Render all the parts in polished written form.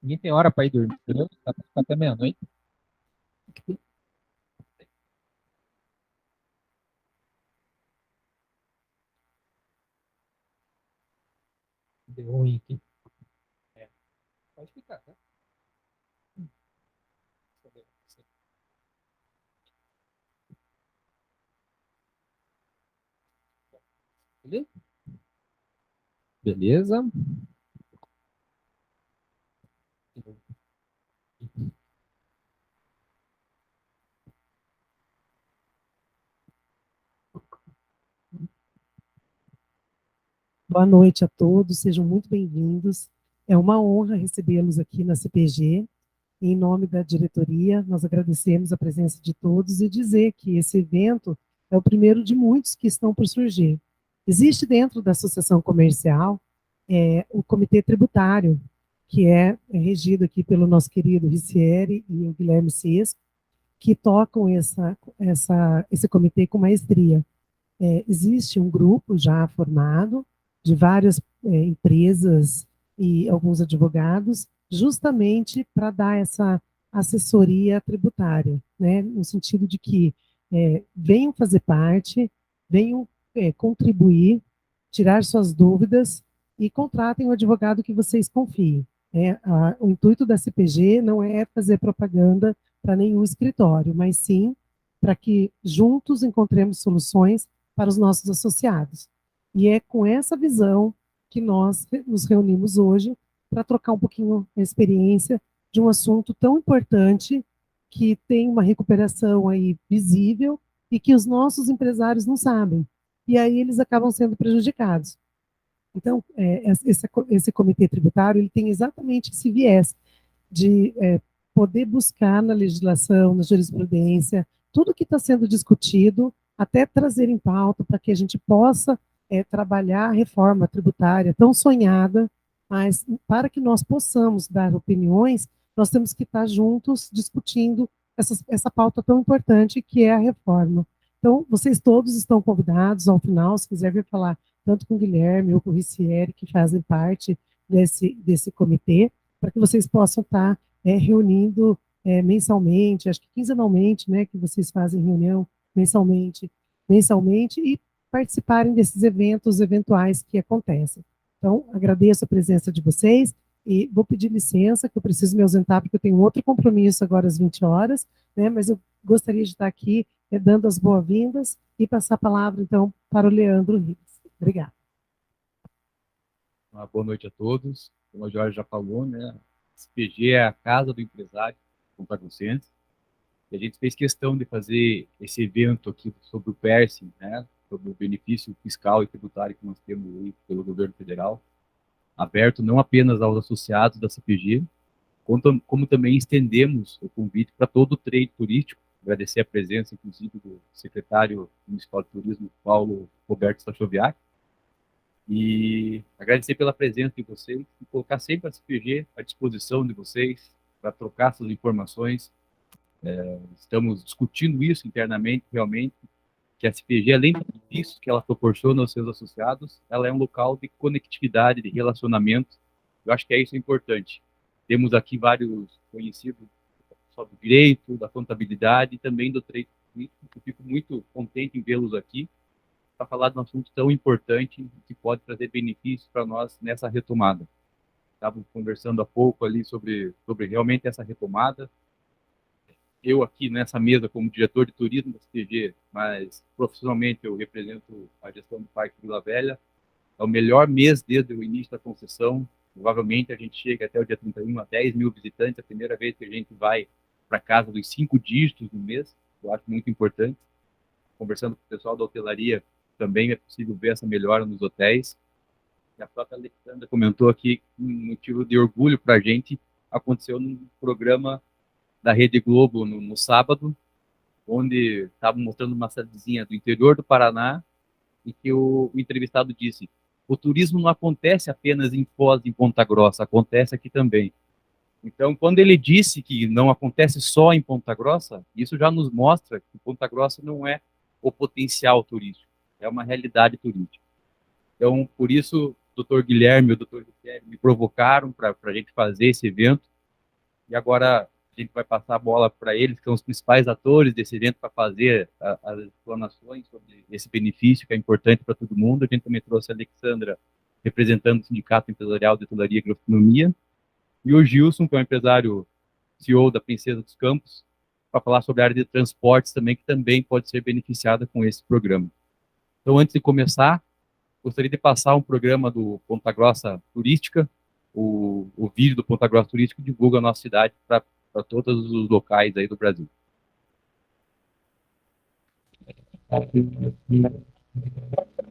Ninguém tem hora para ir dormir, entendeu? Dá pra ficar até meia-noite. Deu ruim aqui. É, pode ficar, tá? Beleza? Beleza. Boa noite a todos, sejam muito bem-vindos. É uma honra recebê-los aqui na CPG. Em nome da diretoria, nós agradecemos a presença de todos e dizer que esse evento é o primeiro de muitos que estão por surgir. Existe dentro da Associação Comercial o Comitê Tributário, que é regido aqui pelo nosso querido Ricieri e o Guilherme Cies, que tocam esse comitê com maestria. Existe um grupo já formado de várias empresas e alguns advogados, justamente para dar essa assessoria tributária, né, no sentido de que venham fazer parte, venham contribuir, tirar suas dúvidas e contratem o advogado que vocês confiem. O intuito da CPG não é fazer propaganda para nenhum escritório, mas sim para que juntos encontremos soluções para os nossos associados. E é com essa visão que nós nos reunimos hoje para trocar um pouquinho a experiência de um assunto tão importante que tem uma recuperação aí visível e que os nossos empresários não sabem. E aí eles acabam sendo prejudicados. Então, esse comitê tributário ele tem exatamente esse viés de poder buscar na legislação, na jurisprudência, tudo que está sendo discutido, até trazer em pauta para que a gente possa trabalhar a reforma tributária tão sonhada, mas para que nós possamos dar opiniões, nós temos que estar juntos discutindo essa pauta tão importante que é a reforma. Então, vocês todos estão convidados ao final, se quiser vir falar tanto com o Guilherme ou com o Ricieri, que fazem parte desse comitê, para que vocês possam estar reunindo mensalmente, acho que quinzenalmente, né, que vocês fazem reunião mensalmente e participarem desses eventos eventuais que acontecem. Então, agradeço a presença de vocês e vou pedir licença, que eu preciso me ausentar, porque eu tenho outro compromisso agora às 20 horas, né, mas eu gostaria de estar aqui dando as boas-vindas e passar a palavra, então, para o Leandro Rios. Obrigada. Uma boa noite a todos. Como a Jorge já falou, né? A SPG é a casa do empresário contagrossense. E a gente fez questão de fazer esse evento aqui sobre o PERSE, né? Sobre o benefício fiscal e tributário que nós temos aí pelo governo federal, aberto não apenas aos associados da CPG, como também estendemos o convite para todo o trade turístico. Agradecer a presença, inclusive, do secretário municipal de turismo, Paulo Roberto Stachoviak, e agradecer pela presença de vocês e colocar sempre a CPG à disposição de vocês para trocar essas informações. Estamos discutindo isso internamente, realmente, que a CPG, além disso que ela proporciona aos seus associados, ela é um local de conectividade, de relacionamento. Eu acho que isso é importante. Temos aqui vários conhecidos só do direito, da contabilidade e também do trade. Eu fico muito contente em vê-los aqui para falar de um assunto tão importante que pode trazer benefícios para nós nessa retomada. Estávamos conversando há pouco ali sobre realmente essa retomada. Eu aqui nessa mesa como diretor de turismo da CTG, mas profissionalmente eu represento a gestão do Parque Vila Velha. É o melhor mês desde o início da concessão. Provavelmente a gente chega até o dia 31 a 10 mil visitantes, a primeira vez que a gente vai para casa dos 5 dígitos no mês, eu acho muito importante. Conversando com o pessoal da hotelaria, também é possível ver essa melhora nos hotéis. E a própria Alexandra comentou aqui um motivo de orgulho para a gente aconteceu num programa da Rede Globo no sábado, onde estava mostrando uma cidadezinha do interior do Paraná e que o entrevistado disse: o turismo não acontece apenas em Foz, em Ponta Grossa, acontece aqui também. Então, quando ele disse que não acontece só em Ponta Grossa, isso já nos mostra que Ponta Grossa não é o potencial turístico, é uma realidade turística. Então, por isso, o doutor Guilherme e o doutor Guilherme me provocaram para a gente fazer esse evento, E agora a gente vai passar a bola para eles, que são os principais atores desse evento, para fazer as explanações sobre esse benefício que é importante para todo mundo. A gente também trouxe a Alexandra, representando o Sindicato Empresarial de Hotelaria e Gastronomia, e o Gilson, que é um empresário CEO da Princesa dos Campos, para falar sobre a área de transportes também, que também pode ser beneficiada com esse programa. Então, antes de começar, gostaria de passar um programa do Ponta Grossa Turística. O vídeo do Ponta Grossa Turístico divulga a nossa cidade para todos os locais aí do Brasil.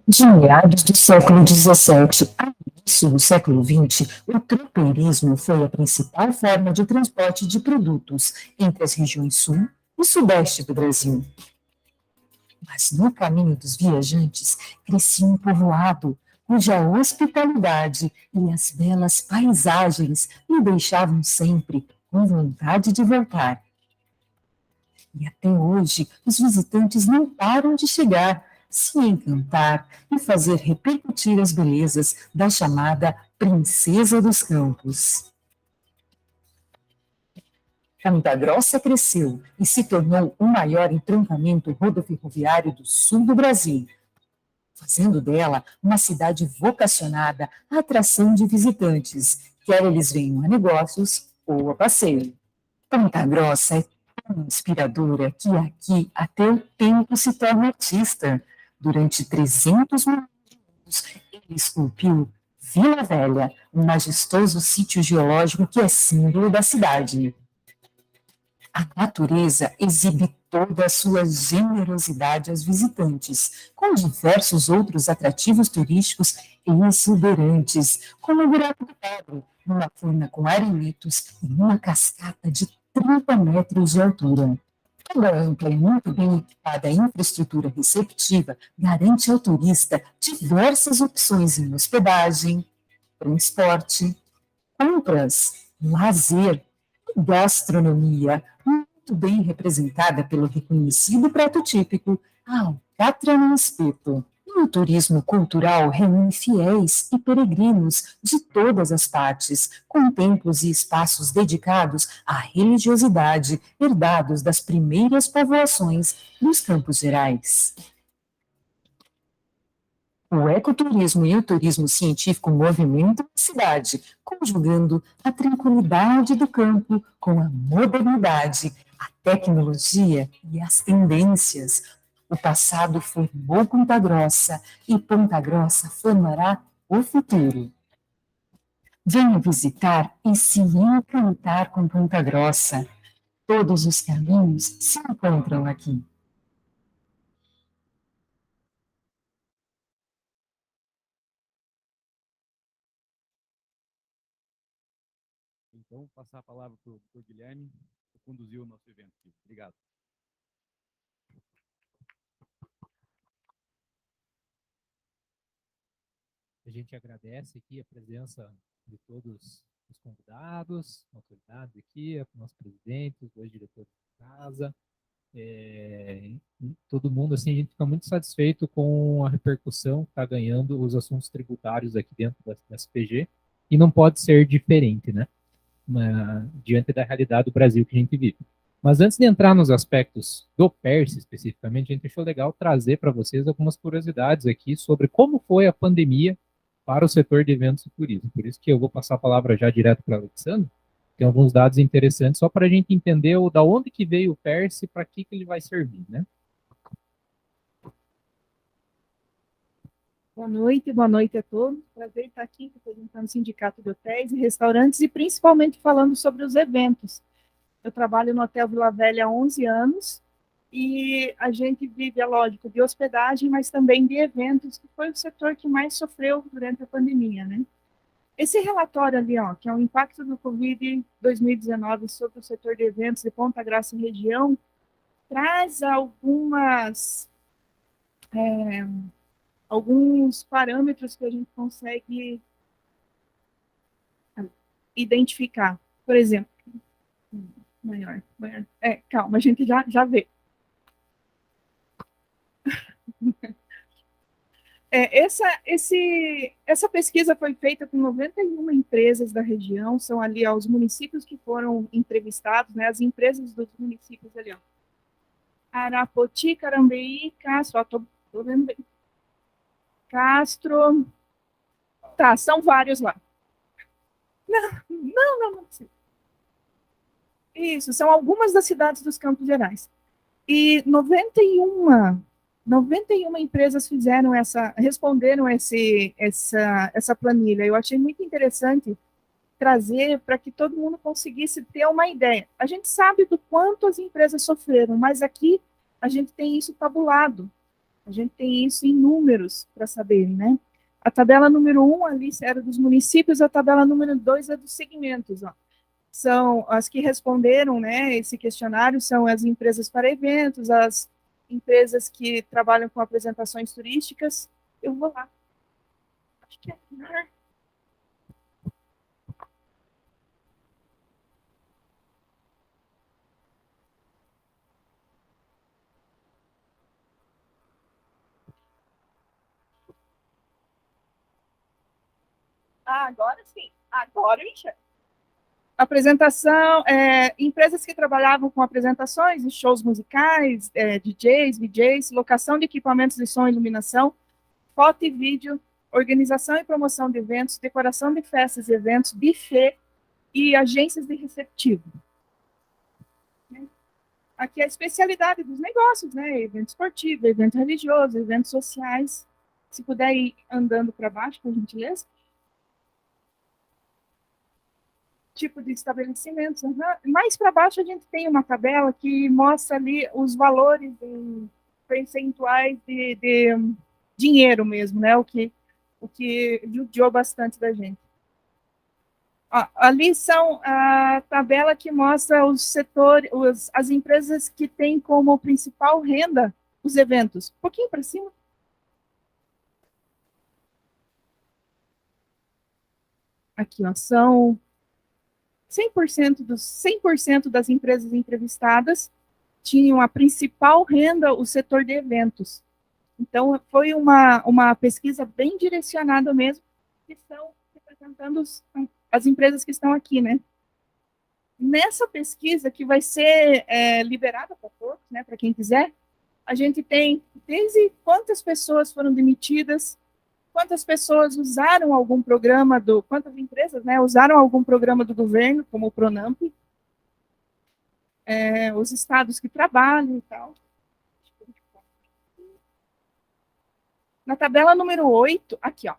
De meados do século XVII a início do século XX, o tropeirismo foi a principal forma de transporte de produtos entre as regiões sul e sudeste do Brasil. Mas no caminho dos viajantes crescia um povoado cuja hospitalidade e as belas paisagens lhe deixavam sempre com vontade de voltar. E até hoje, os visitantes não param de chegar, se encantar e fazer repercutir as belezas da chamada Princesa dos Campos. Ponta Grossa cresceu e se tornou o maior entroncamento rodoviário do sul do Brasil, fazendo dela uma cidade vocacionada à atração de visitantes, quer eles venham a negócios ou a passeio. Ponta Grossa é tão inspiradora que aqui até o tempo se torna artista. Durante 300 mil anos, ele esculpiu Vila Velha, um majestoso sítio geológico que é símbolo da cidade. A natureza exibe toda a sua generosidade aos visitantes, com diversos outros atrativos turísticos exuberantes, como o Buraco do Padre, uma furna com arenitos e uma cascata de 30 metros de altura. Toda a ampla e muito bem equipada infraestrutura receptiva garante ao turista diversas opções em hospedagem, transporte, compras, lazer e gastronomia, muito bem representada pelo reconhecido prato típico, a alcatra no espeto. E o turismo cultural reúne fiéis e peregrinos de todas as partes, com templos e espaços dedicados à religiosidade, herdados das primeiras povoações dos Campos Gerais. O ecoturismo e o turismo científico movimentam a cidade, conjugando a tranquilidade do campo com a modernidade, a tecnologia e as tendências. O passado formou Ponta Grossa e Ponta Grossa formará o futuro. Venha visitar e se encantar com Ponta Grossa. Todos os caminhos se encontram aqui. Então, vou passar a palavra para o Guilherme, que conduziu o nosso evento aqui. Obrigado. A gente agradece aqui a presença de todos os convidados, autoridades aqui, nosso presidente, os dois diretores da casa, todo mundo, assim, a gente fica muito satisfeito com a repercussão que está ganhando os assuntos tributários aqui dentro da SPG, e não pode ser diferente, né, diante da realidade do Brasil que a gente vive. Mas antes de entrar nos aspectos do PERSE especificamente, a gente achou legal trazer para vocês algumas curiosidades aqui sobre como foi a pandemia para o setor de eventos e turismo. Por isso que eu vou passar a palavra já direto para a Alexandre. Tem alguns dados interessantes só para a gente entender da onde que veio o PERSE e para que ele vai servir, né? Boa noite a todos. Prazer estar aqui representando o Sindicato de Hotéis e Restaurantes e principalmente falando sobre os eventos. Eu trabalho no Hotel Vila Velha há 11 anos e a gente vive, é lógico, de hospedagem, mas também de eventos, que foi o setor que mais sofreu durante a pandemia, né? Esse relatório ali, ó, que é o impacto do Covid 2019 sobre o setor de eventos de Ponta Grossa e região, traz alguns parâmetros que a gente consegue identificar. Por exemplo, maior. Calma, a gente já vê. Essa pesquisa foi feita com 91 empresas da região, são ali ó, os municípios que foram entrevistados, né, as empresas dos municípios ali, ó. Arapoti, Carambeí, Castro, tô vendo bem. Castro, tá, são vários lá. Não. Isso, são algumas das cidades dos Campos Gerais. E 91 empresas responderam essa planilha. Eu achei muito interessante trazer para que todo mundo conseguisse ter uma ideia. A gente sabe do quanto as empresas sofreram, mas aqui a gente tem isso tabulado, a gente tem isso em números para saberem, né? A tabela número 1 ali era dos municípios, a tabela número 2 é dos segmentos, ó. São as que responderam, né, esse questionário, são as empresas para eventos, as empresas que trabalham com apresentações turísticas. Eu vou lá. Acho que é aqui. Agora sim. Agora eu enxergo. Apresentação, empresas que trabalhavam com apresentações e shows musicais, DJs, VJs, locação de equipamentos de som e iluminação, foto e vídeo, organização e promoção de eventos, decoração de festas e eventos, buffet e agências de receptivo. Aqui é a especialidade dos negócios, né? Evento esportivo, evento religioso, eventos sociais. Se puder ir andando para baixo, por gentileza. Tipo de estabelecimentos. Mais para baixo a gente tem uma tabela que mostra ali os valores em percentuais de dinheiro mesmo, né? O que judiou bastante da gente. Ó, ali são a tabela que mostra os setores, as empresas que têm como principal renda os eventos. Um pouquinho para cima. Aqui, ó, são 100% das empresas entrevistadas tinham a principal renda o setor de eventos. Então, foi uma pesquisa bem direcionada mesmo, que estão representando as empresas que estão aqui, né? Nessa pesquisa, que vai ser liberada para todos, né, para quem quiser, a gente tem desde quantas pessoas foram demitidas, quantas pessoas usaram algum programa quantas empresas, né, usaram algum programa do governo, como o Pronamp, os estados que trabalham e tal. Na tabela número 8, aqui, ó.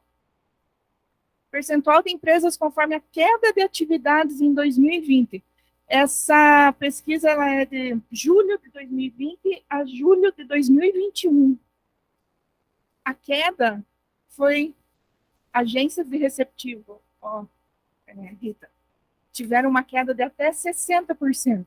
Percentual de empresas conforme a queda de atividades em 2020. Essa pesquisa ela é de julho de 2020 a julho de 2021. A queda foi agências de receptivo, Rita, tiveram uma queda de até 60%.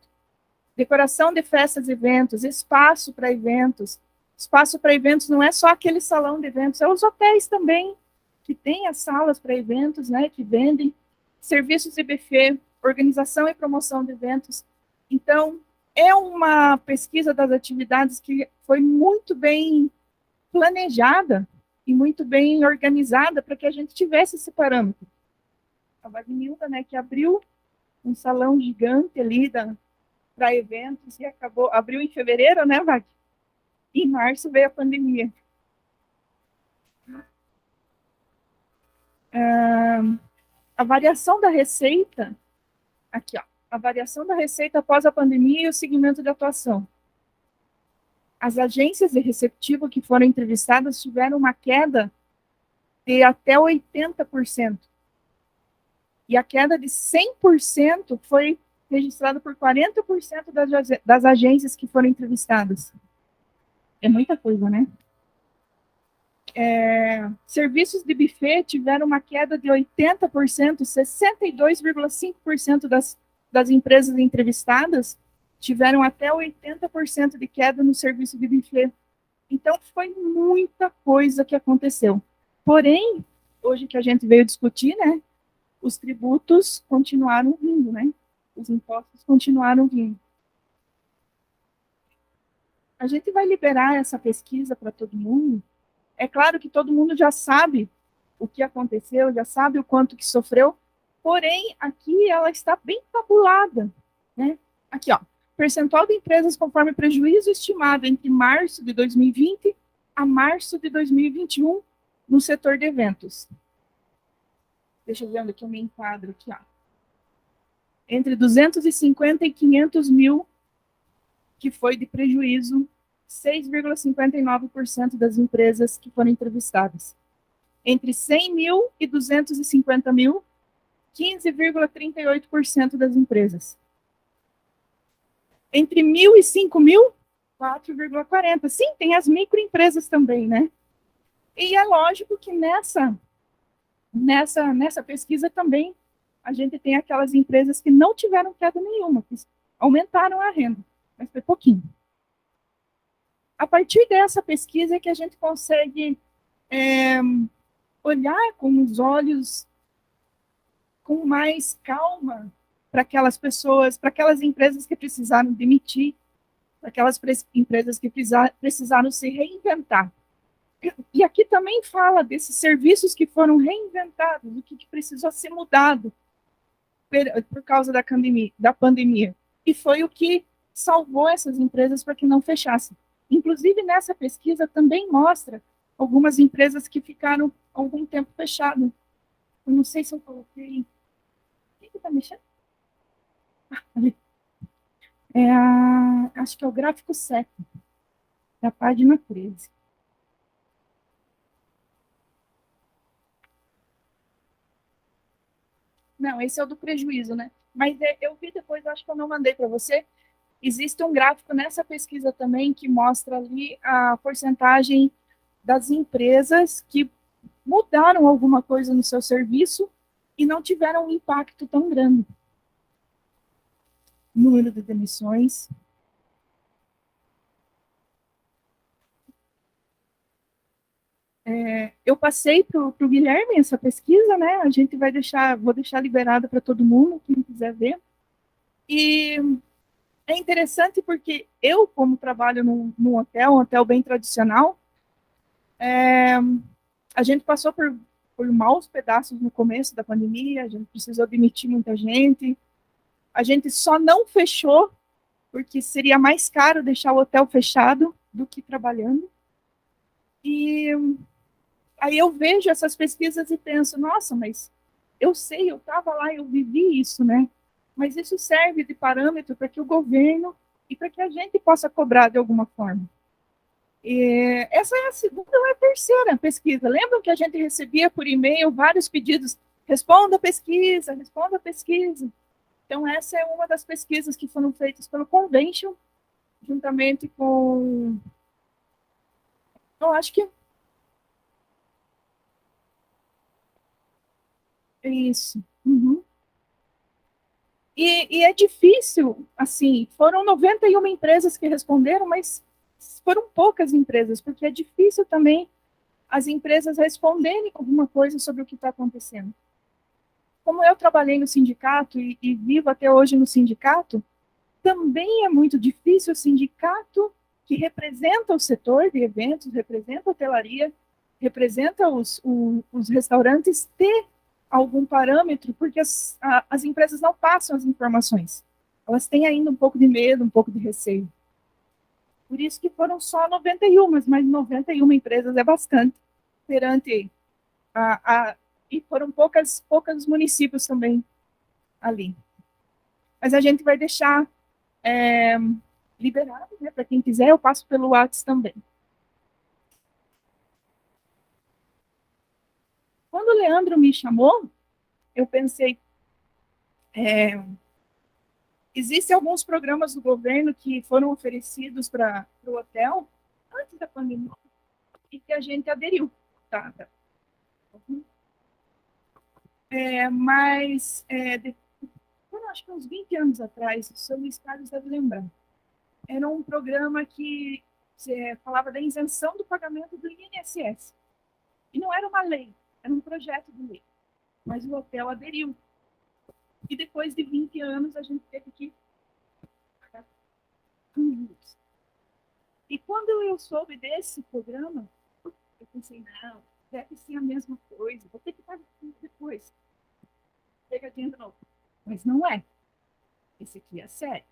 Decoração de festas e eventos, espaço para eventos. Espaço para eventos não é só aquele salão de eventos, é os hotéis também, que têm as salas para eventos, né, que vendem. Serviços de buffet, organização e promoção de eventos. Então, é uma pesquisa das atividades que foi muito bem planejada e muito bem organizada para que a gente tivesse esse parâmetro. A Vagnilda, né, que abriu um salão gigante ali para eventos e abriu em fevereiro, né, Vag? E em março veio a pandemia. A variação da receita, aqui, ó, a variação da receita após a pandemia e o segmento de atuação. As agências de receptivo que foram entrevistadas tiveram uma queda de até 80%. E a queda de 100% foi registrada por 40% das agências que foram entrevistadas. É muita coisa, né? Serviços de buffet tiveram uma queda de 80%, 62,5% das empresas entrevistadas tiveram até 80% de queda no serviço de buffet. Então, foi muita coisa que aconteceu. Porém, hoje que a gente veio discutir, né, os tributos continuaram vindo, né? Os impostos continuaram vindo. A gente vai liberar essa pesquisa para todo mundo, É claro que todo mundo já sabe o que aconteceu, já sabe o quanto que sofreu, porém, aqui ela está bem tabulada, né? Aqui, ó, percentual de empresas conforme prejuízo estimado entre março de 2020 a março de 2021 no setor de eventos. Deixa eu ver onde que eu me enquadro aqui, ó. Entre 250 e 500 mil, que foi de prejuízo, 6,59% das empresas que foram entrevistadas. Entre 100 mil e 250 mil, 15,38% das empresas. Entre 1.000 e 5.000, 4,40%. Sim, tem as microempresas também, né? E é lógico que nessa pesquisa também a gente tem aquelas empresas que não tiveram queda nenhuma, que aumentaram a renda, mas foi pouquinho. A partir dessa pesquisa é que a gente consegue olhar com os olhos com mais calma para aquelas pessoas, para aquelas empresas que precisaram demitir, para aquelas empresas que precisaram se reinventar. E aqui também fala desses serviços que foram reinventados, o que precisou ser mudado por causa da pandemia. E foi o que salvou essas empresas para que não fechassem. Inclusive, nessa pesquisa também mostra algumas empresas que ficaram algum tempo fechadas. Eu não sei se eu coloquei... Quem que está mexendo? Ali. Acho que é o gráfico 7, da página 13. Não, esse é o do prejuízo, né? Mas eu vi depois, acho que eu não mandei para você. Existe um gráfico nessa pesquisa também que mostra ali a porcentagem das empresas que mudaram alguma coisa no seu serviço e não tiveram um impacto tão grande. Número de demissões. Eu passei para o Guilherme essa pesquisa, né? A gente vou deixar liberada para todo mundo, quem quiser ver. E é interessante porque eu, como trabalho num hotel, um hotel bem tradicional, a gente passou por maus pedaços no começo da pandemia, a gente precisou demitir muita gente, a gente só não fechou porque seria mais caro deixar o hotel fechado do que trabalhando. E aí eu vejo essas pesquisas e penso, nossa, mas eu sei, eu estava lá, eu vivi isso, né? Mas isso serve de parâmetro para que o governo e para que a gente possa cobrar de alguma forma. E essa é a segunda ou a terceira pesquisa. Lembram que a gente recebia por e-mail vários pedidos? Responda a pesquisa, responda a pesquisa. Então, essa é uma das pesquisas que foram feitas pelo Convention, juntamente com... Eu acho que... É isso. Uhum. E é difícil, assim, foram 91 empresas que responderam, mas foram poucas empresas, porque é difícil também as empresas responderem alguma coisa sobre o que está acontecendo. Como eu trabalhei no sindicato e vivo até hoje no sindicato, também é muito difícil o sindicato que representa o setor de eventos, representa a hotelaria, representa os restaurantes, ter algum parâmetro, porque as empresas não passam as informações. Elas têm ainda um pouco de medo, um pouco de receio. Por isso que foram só 91, mas 91 empresas é bastante perante e foram poucos municípios também ali. Mas a gente vai deixar liberado, né, para quem quiser, eu passo pelo WhatsApp também. Quando o Leandro me chamou, eu pensei, existem alguns programas do governo que foram oferecidos para o hotel antes da pandemia e que a gente aderiu. Tá. Mas, acho que uns 20 anos atrás, o seu Luiz Carlos deve lembrar, era um programa que falava da isenção do pagamento do INSS. E não era uma lei, era um projeto de lei. Mas o hotel aderiu. E depois de 20 anos, a gente teve que pagar com juros. E quando eu soube desse programa, eu assim, não, deve ser a mesma coisa, vou ter que pagar depois. Pegadinha de novo. Mas não é. Esse aqui é sério.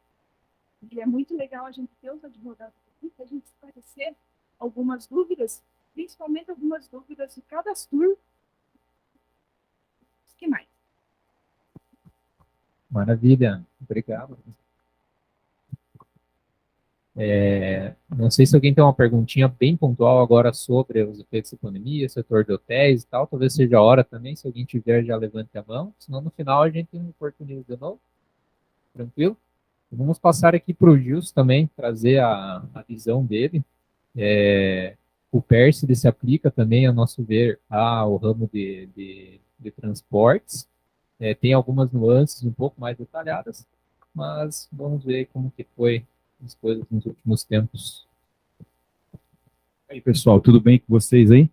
E é muito legal a gente ter os advogados aqui para a gente esclarecer algumas dúvidas, principalmente algumas dúvidas de cadastro. O que mais? Maravilha, obrigado. Não sei se alguém tem uma perguntinha bem pontual agora sobre os efeitos da pandemia, setor de hotéis e tal. Talvez seja a hora também, se alguém tiver, já levante a mão. Senão, no final, a gente oportuniza de novo. Tranquilo? Vamos passar aqui para o Gilson também, trazer a visão dele. O PERSE se aplica também, a nosso ver, ao ramo de transportes. Tem algumas nuances um pouco mais detalhadas, mas vamos ver como que foi as coisas nos últimos tempos. E aí, pessoal, tudo bem com vocês aí?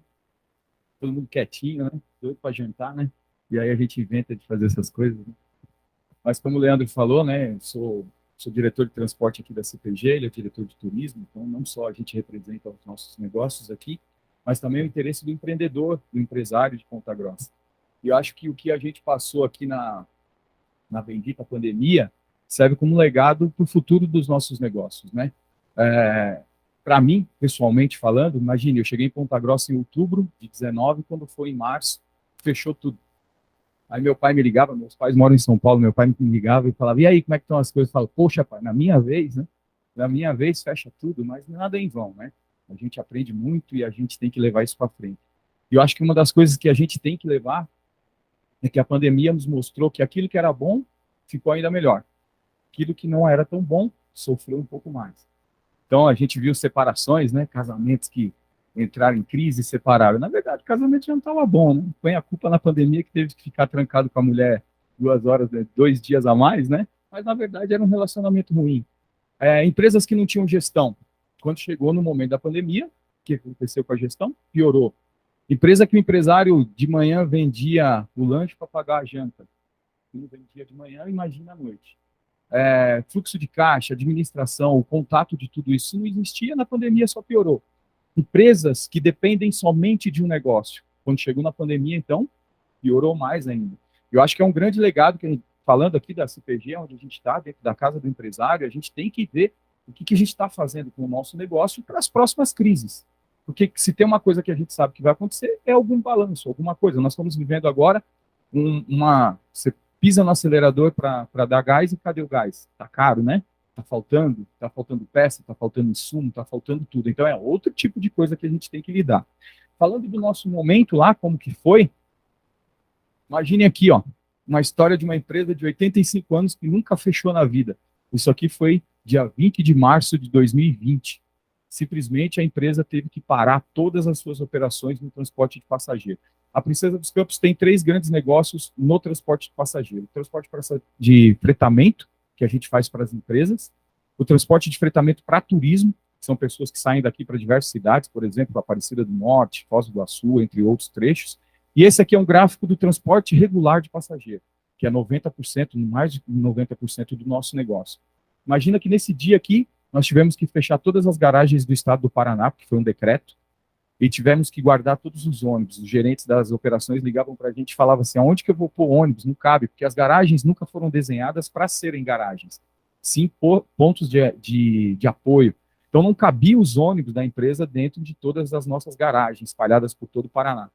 Todo mundo quietinho, né? Doido para jantar, né? E aí a gente inventa de fazer essas coisas, né? Mas como o Leandro falou, né? Sou diretor de transporte aqui da CPG, ele é diretor de turismo, então não só a gente representa os nossos negócios aqui, mas também o interesse do empreendedor, do empresário de Ponta Grossa. E eu acho que o que a gente passou aqui na bendita pandemia serve como legado para o futuro dos nossos negócios, né? Para mim, pessoalmente falando, imagine, eu cheguei em Ponta Grossa em outubro de 19, quando foi em março, fechou tudo. Aí meu pai me ligava, meus pais moram em São Paulo, meu pai me ligava e falava, e aí, como é que estão as coisas? Eu falo, poxa, pai, na minha vez, né? Na minha vez fecha tudo, mas nada é em vão, né? A gente aprende muito e a gente tem que levar isso para frente. E eu acho que uma das coisas que a gente tem que levar é que a pandemia nos mostrou que aquilo que era bom ficou ainda melhor. Aquilo que não era tão bom sofreu um pouco mais. Então a gente viu separações, né? Casamentos que entraram em crise e separaram. Na verdade, o casamento já não estava bom, né? Põe a culpa na pandemia que teve que ficar trancado com a mulher 2 horas, 2 dias a mais, né? Mas na verdade era um relacionamento ruim. Empresas que não tinham gestão. Quando chegou no momento da pandemia, o que aconteceu com a gestão? Piorou. Empresa que o empresário de manhã vendia o lanche para pagar a janta. Se não vendia de manhã, imagina à noite. Fluxo de caixa, administração, o contato de tudo isso não existia, na pandemia só piorou. Empresas que dependem somente de um negócio. Quando chegou na pandemia, então, piorou mais ainda. Eu acho que é um grande legado, que a gente, falando aqui da CPG, onde a gente está, dentro da casa do empresário, a gente tem que ver o que a gente está fazendo com o nosso negócio para as próximas crises. Porque se tem uma coisa que a gente sabe que vai acontecer, é algum balanço, alguma coisa. Nós estamos vivendo agora você pisa no acelerador para dar gás e cadê o gás? Está caro, né? Está faltando peça, está faltando insumo, está faltando tudo. Então é outro tipo de coisa que a gente tem que lidar. Falando do nosso momento lá, como que foi, imagine aqui, ó, uma história de uma empresa de 85 anos que nunca fechou na vida. Isso aqui foi dia 20 de março de 2020. Simplesmente a empresa teve que parar todas as suas operações no transporte de passageiro. A Princesa dos Campos tem 3 grandes negócios no transporte de passageiro. O transporte de fretamento, que a gente faz para as empresas, o transporte de fretamento para turismo, que são pessoas que saem daqui para diversas cidades, por exemplo, Aparecida do Norte, Foz do Iguaçu, entre outros trechos. E esse aqui é um gráfico do transporte regular de passageiro, que é 90%, mais de 90% do nosso negócio. Imagina que nesse dia aqui, nós tivemos que fechar todas as garagens do estado do Paraná, porque foi um decreto, e tivemos que guardar todos os ônibus. Os gerentes das operações ligavam para a gente e falavam assim, aonde que eu vou pôr ônibus? Não cabe, porque as garagens nunca foram desenhadas para serem garagens, sim pontos de apoio. Então não cabiam os ônibus da empresa dentro de todas as nossas garagens, espalhadas por todo o Paraná.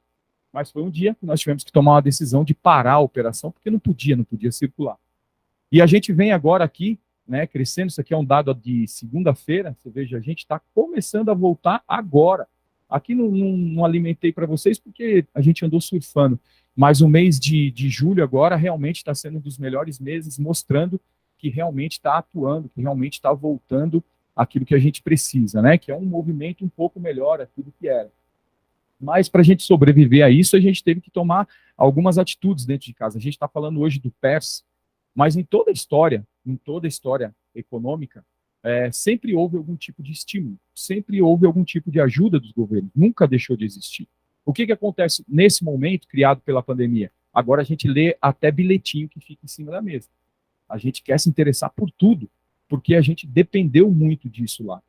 Mas foi um dia que nós tivemos que tomar uma decisão de parar a operação, porque não podia circular. E a gente vem agora aqui, né, crescendo. Isso aqui é um dado de segunda-feira, você veja, a gente está começando a voltar agora. Aqui não alimentei para vocês porque a gente andou surfando, mas o mês de julho agora realmente está sendo um dos melhores meses, mostrando que realmente está atuando, que realmente está voltando aquilo que a gente precisa, né? Que é um movimento um pouco melhor aqui do que era. Mas para a gente sobreviver a isso, a gente teve que tomar algumas atitudes dentro de casa. A gente está falando hoje do PERS, mas em toda a história econômica, sempre houve algum tipo de estímulo, sempre houve algum tipo de ajuda dos governos, nunca deixou de existir. O que acontece nesse momento, criado pela pandemia? Agora a gente lê até bilhetinho que fica em cima da mesa. A gente quer se interessar por tudo, porque a gente dependeu muito disso lá.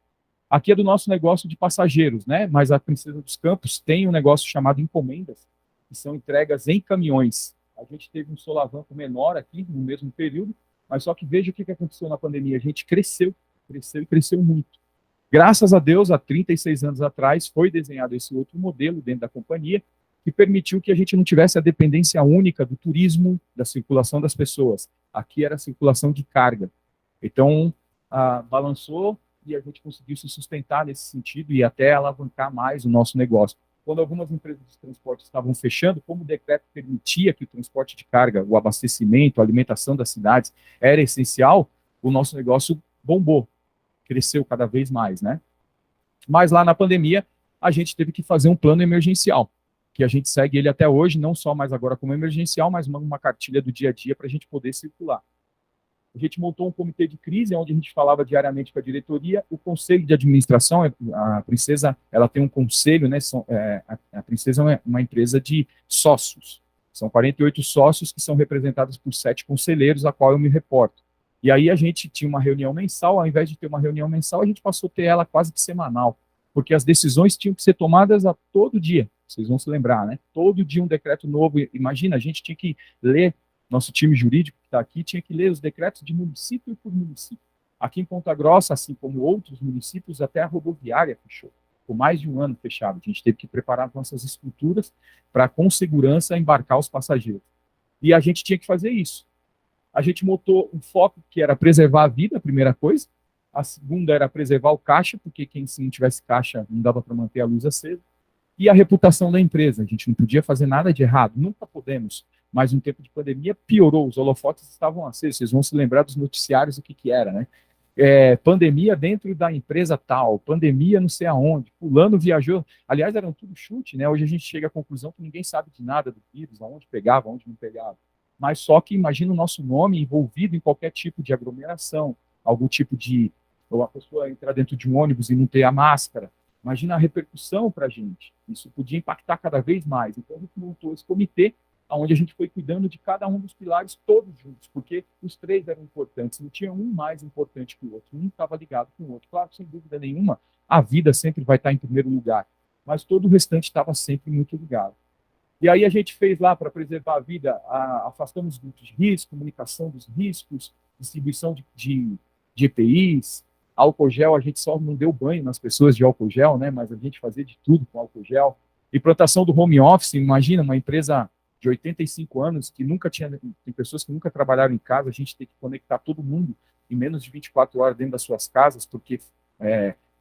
Aqui é do nosso negócio de passageiros, né? Mas a Princesa dos Campos tem um negócio chamado encomendas, que são entregas em caminhões. A gente teve um solavanco menor aqui no mesmo período, mas só que veja o que aconteceu na pandemia. A gente cresceu e cresceu muito. Graças a Deus, há 36 anos atrás, foi desenhado esse outro modelo dentro da companhia, que permitiu que a gente não tivesse a dependência única do turismo, da circulação das pessoas. Aqui era a circulação de carga. Então, balançou e a gente conseguiu se sustentar nesse sentido e até alavancar mais o nosso negócio. Quando algumas empresas de transporte estavam fechando, como o decreto permitia que o transporte de carga, o abastecimento, a alimentação das cidades era essencial, o nosso negócio bombou, cresceu cada vez mais, né? Mas lá na pandemia, a gente teve que fazer um plano emergencial, que a gente segue ele até hoje, não só mais agora como emergencial, mas uma cartilha do dia a dia para a gente poder circular. A gente montou um comitê de crise, onde a gente falava diariamente com a diretoria. O conselho de administração, a Princesa, ela tem um conselho, né? A Princesa é uma empresa de sócios. São 48 sócios que são representados por 7 conselheiros, a qual eu me reporto. E aí a gente tinha uma reunião mensal, ao invés de ter uma reunião mensal, a gente passou a ter ela quase que semanal, porque as decisões tinham que ser tomadas a todo dia. Vocês vão se lembrar, né? Todo dia um decreto novo. Imagina, a gente tinha que ler, nosso time jurídico que está aqui, tinha que ler os decretos de município por município. Aqui em Ponta Grossa, assim como outros municípios, até a rodoviária fechou. Por mais de um ano fechado. A gente teve que preparar nossas estruturas para, com segurança, embarcar os passageiros. E a gente tinha que fazer isso. A gente montou um foco que era preservar a vida, a primeira coisa. A segunda era preservar o caixa, porque se não tivesse caixa, não dava para manter a luz acesa. E a reputação da empresa. A gente não podia fazer nada de errado. Nunca podemos. Mas no tempo de pandemia piorou, os holofotes estavam acesos, vocês vão se lembrar dos noticiários, o que era, né? Pandemia dentro da empresa tal, pandemia não sei aonde, fulano viajou, aliás, eram tudo chute, né? Hoje a gente chega à conclusão que ninguém sabe de nada do vírus, aonde pegava, aonde não pegava. Mas só que imagina o nosso nome envolvido em qualquer tipo de aglomeração, algum tipo de, ou a pessoa entrar dentro de um ônibus e não ter a máscara, imagina a repercussão para a gente, isso podia impactar cada vez mais. Então a gente montou esse comitê, onde a gente foi cuidando de cada um dos pilares todos juntos, porque os 3 eram importantes, não tinha um mais importante que o outro, um estava ligado com o outro. Claro, sem dúvida nenhuma, a vida sempre vai estar em primeiro lugar, mas todo o restante estava sempre muito ligado. E aí a gente fez lá, para preservar a vida, afastamos os grupos de risco, comunicação dos riscos, distribuição de EPIs, álcool gel, a gente só não deu banho nas pessoas de álcool gel, né, mas a gente fazia de tudo com álcool gel. Implantação do home office, imagina, uma empresa de 85 anos, que nunca tinha, tem pessoas que nunca trabalharam em casa, a gente tem que conectar todo mundo em menos de 24 horas dentro das suas casas, porque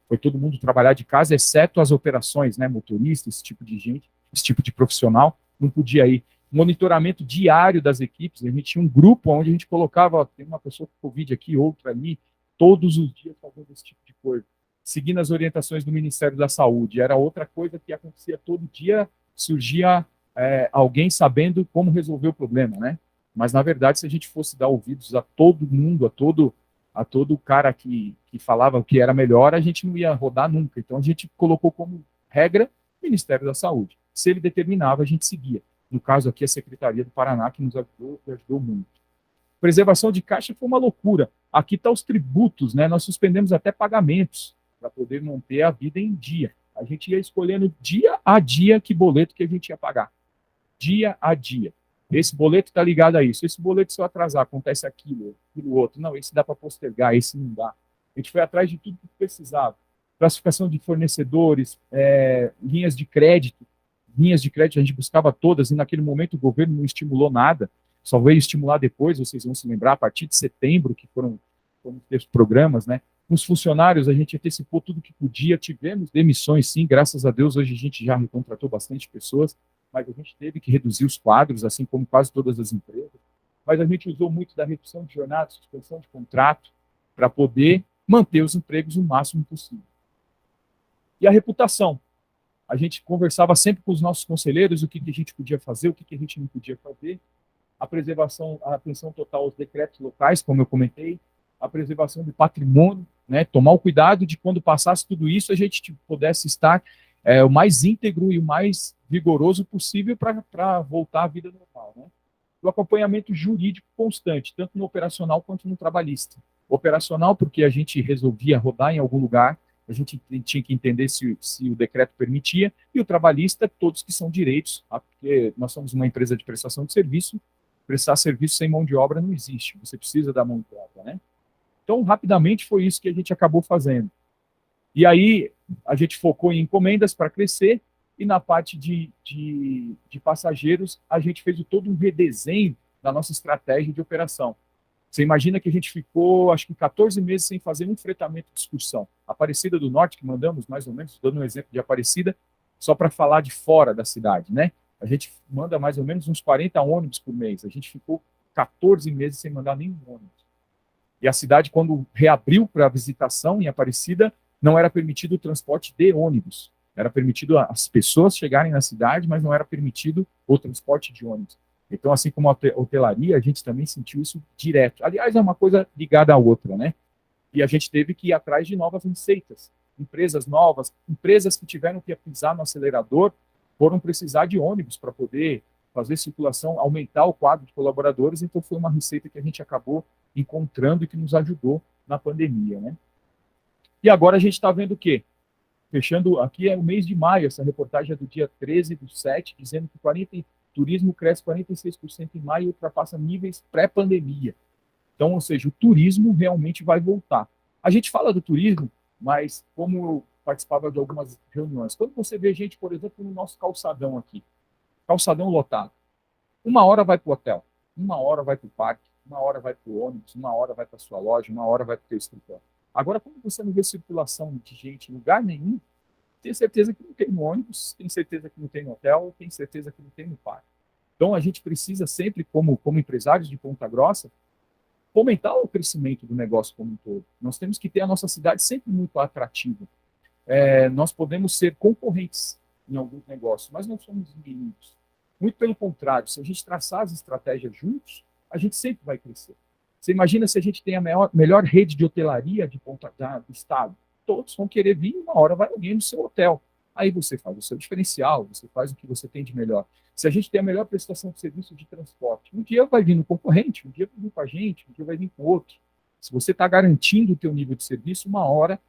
foi todo mundo trabalhar de casa, exceto as operações, né, motorista, esse tipo de gente, esse tipo de profissional, não podia ir. Monitoramento diário das equipes, a gente tinha um grupo onde a gente colocava, ó, tem uma pessoa com Covid aqui, outra ali, todos os dias fazendo esse tipo de coisa. Seguindo as orientações do Ministério da Saúde, era outra coisa que acontecia todo dia, surgia alguém sabendo como resolver o problema, né? Mas, na verdade, se a gente fosse dar ouvidos a todo mundo, a todo cara que falava o que era melhor, a gente não ia rodar nunca. Então, a gente colocou como regra o Ministério da Saúde. Se ele determinava, a gente seguia. No caso aqui, a Secretaria do Paraná, que nos ajudou muito. Preservação de caixa foi uma loucura. Aqui estão os tributos, né? Nós suspendemos até pagamentos para poder manter a vida em dia. A gente ia escolhendo dia a dia que boleto que a gente ia pagar. Dia a dia. Esse boleto está ligado a isso. Esse boleto, se eu atrasar, acontece aquilo outro. Não, esse dá para postergar, esse não dá. A gente foi atrás de tudo que precisava. Classificação de fornecedores, linhas de crédito. Linhas de crédito a gente buscava todas, e naquele momento o governo não estimulou nada. Só veio estimular depois, vocês vão se lembrar, a partir de setembro, que foram os programas, né? Com os funcionários, a gente antecipou tudo que podia. Tivemos demissões, sim, graças a Deus, hoje a gente já recontratou bastante pessoas, mas a gente teve que reduzir os quadros, assim como quase todas as empresas. Mas a gente usou muito da redução de jornada, suspensão de contrato, para poder manter os empregos o máximo possível. E a reputação. A gente conversava sempre com os nossos conselheiros o que a gente podia fazer, o que a gente não podia fazer. A preservação, a atenção total aos decretos locais, como eu comentei, a preservação do patrimônio, né? Tomar o cuidado de quando passasse tudo isso, a gente pudesse estar o mais íntegro e o mais vigoroso possível para voltar à vida normal, né? O acompanhamento jurídico constante, tanto no operacional quanto no trabalhista. Operacional, porque a gente resolvia rodar em algum lugar, a gente tinha que entender se o decreto permitia, e o trabalhista, todos que são direitos, porque nós somos uma empresa de prestação de serviço, prestar serviço sem mão de obra não existe, você precisa da mão de obra, né? Então, rapidamente, foi isso que a gente acabou fazendo. E aí, a gente focou em encomendas para crescer, e na parte de passageiros, a gente fez todo um redesenho da nossa estratégia de operação. Você imagina que a gente ficou, acho que 14 meses sem fazer um fretamento de excursão. Aparecida do Norte, que mandamos mais ou menos, dando um exemplo de Aparecida, só para falar de fora da cidade, né? A gente manda mais ou menos uns 40 ônibus por mês. A gente ficou 14 meses sem mandar nenhum ônibus. E a cidade, quando reabriu para a visitação em Aparecida, não era permitido o transporte de ônibus. Era permitido as pessoas chegarem na cidade, mas não era permitido o transporte de ônibus. Então, assim como a hotelaria, a gente também sentiu isso direto. Aliás, é uma coisa ligada à outra, né? E a gente teve que ir atrás de novas receitas. Empresas novas, empresas que tiveram que pisar no acelerador, foram precisar de ônibus para poder fazer circulação, aumentar o quadro de colaboradores. Então, foi uma receita que a gente acabou encontrando e que nos ajudou na pandemia, né? E agora a gente está vendo o quê? Fechando, aqui é o mês de maio, essa reportagem é do dia 13/7, dizendo que turismo cresce 46% em maio e ultrapassa níveis pré-pandemia. Então, ou seja, o turismo realmente vai voltar. A gente fala do turismo, mas como eu participava de algumas reuniões, quando você vê gente, por exemplo, no nosso calçadão aqui, calçadão lotado, uma hora vai para o hotel, uma hora vai para o parque, uma hora vai para o ônibus, uma hora vai para a sua loja, uma hora vai para o seu escritório. Agora, quando você não vê circulação de gente em lugar nenhum, tem certeza que não tem no ônibus, tem certeza que não tem no hotel, tem certeza que não tem no parque. Então, a gente precisa sempre, como empresários de Ponta Grossa, fomentar o crescimento do negócio como um todo. Nós temos que ter a nossa cidade sempre muito atrativa. Nós podemos ser concorrentes em alguns negócios, mas não somos inimigos. Muito pelo contrário, se a gente traçar as estratégias juntos, a gente sempre vai crescer. Você imagina se a gente tem a melhor rede de hotelaria do estado. Todos vão querer vir, uma hora vai alguém no seu hotel. Aí você faz o seu diferencial, você faz o que você tem de melhor. Se a gente tem a melhor prestação de serviço de transporte, um dia vai vir no concorrente, um dia vai vir com a gente, um dia vai vir com outro. Se você está garantindo o teu nível de serviço, uma hora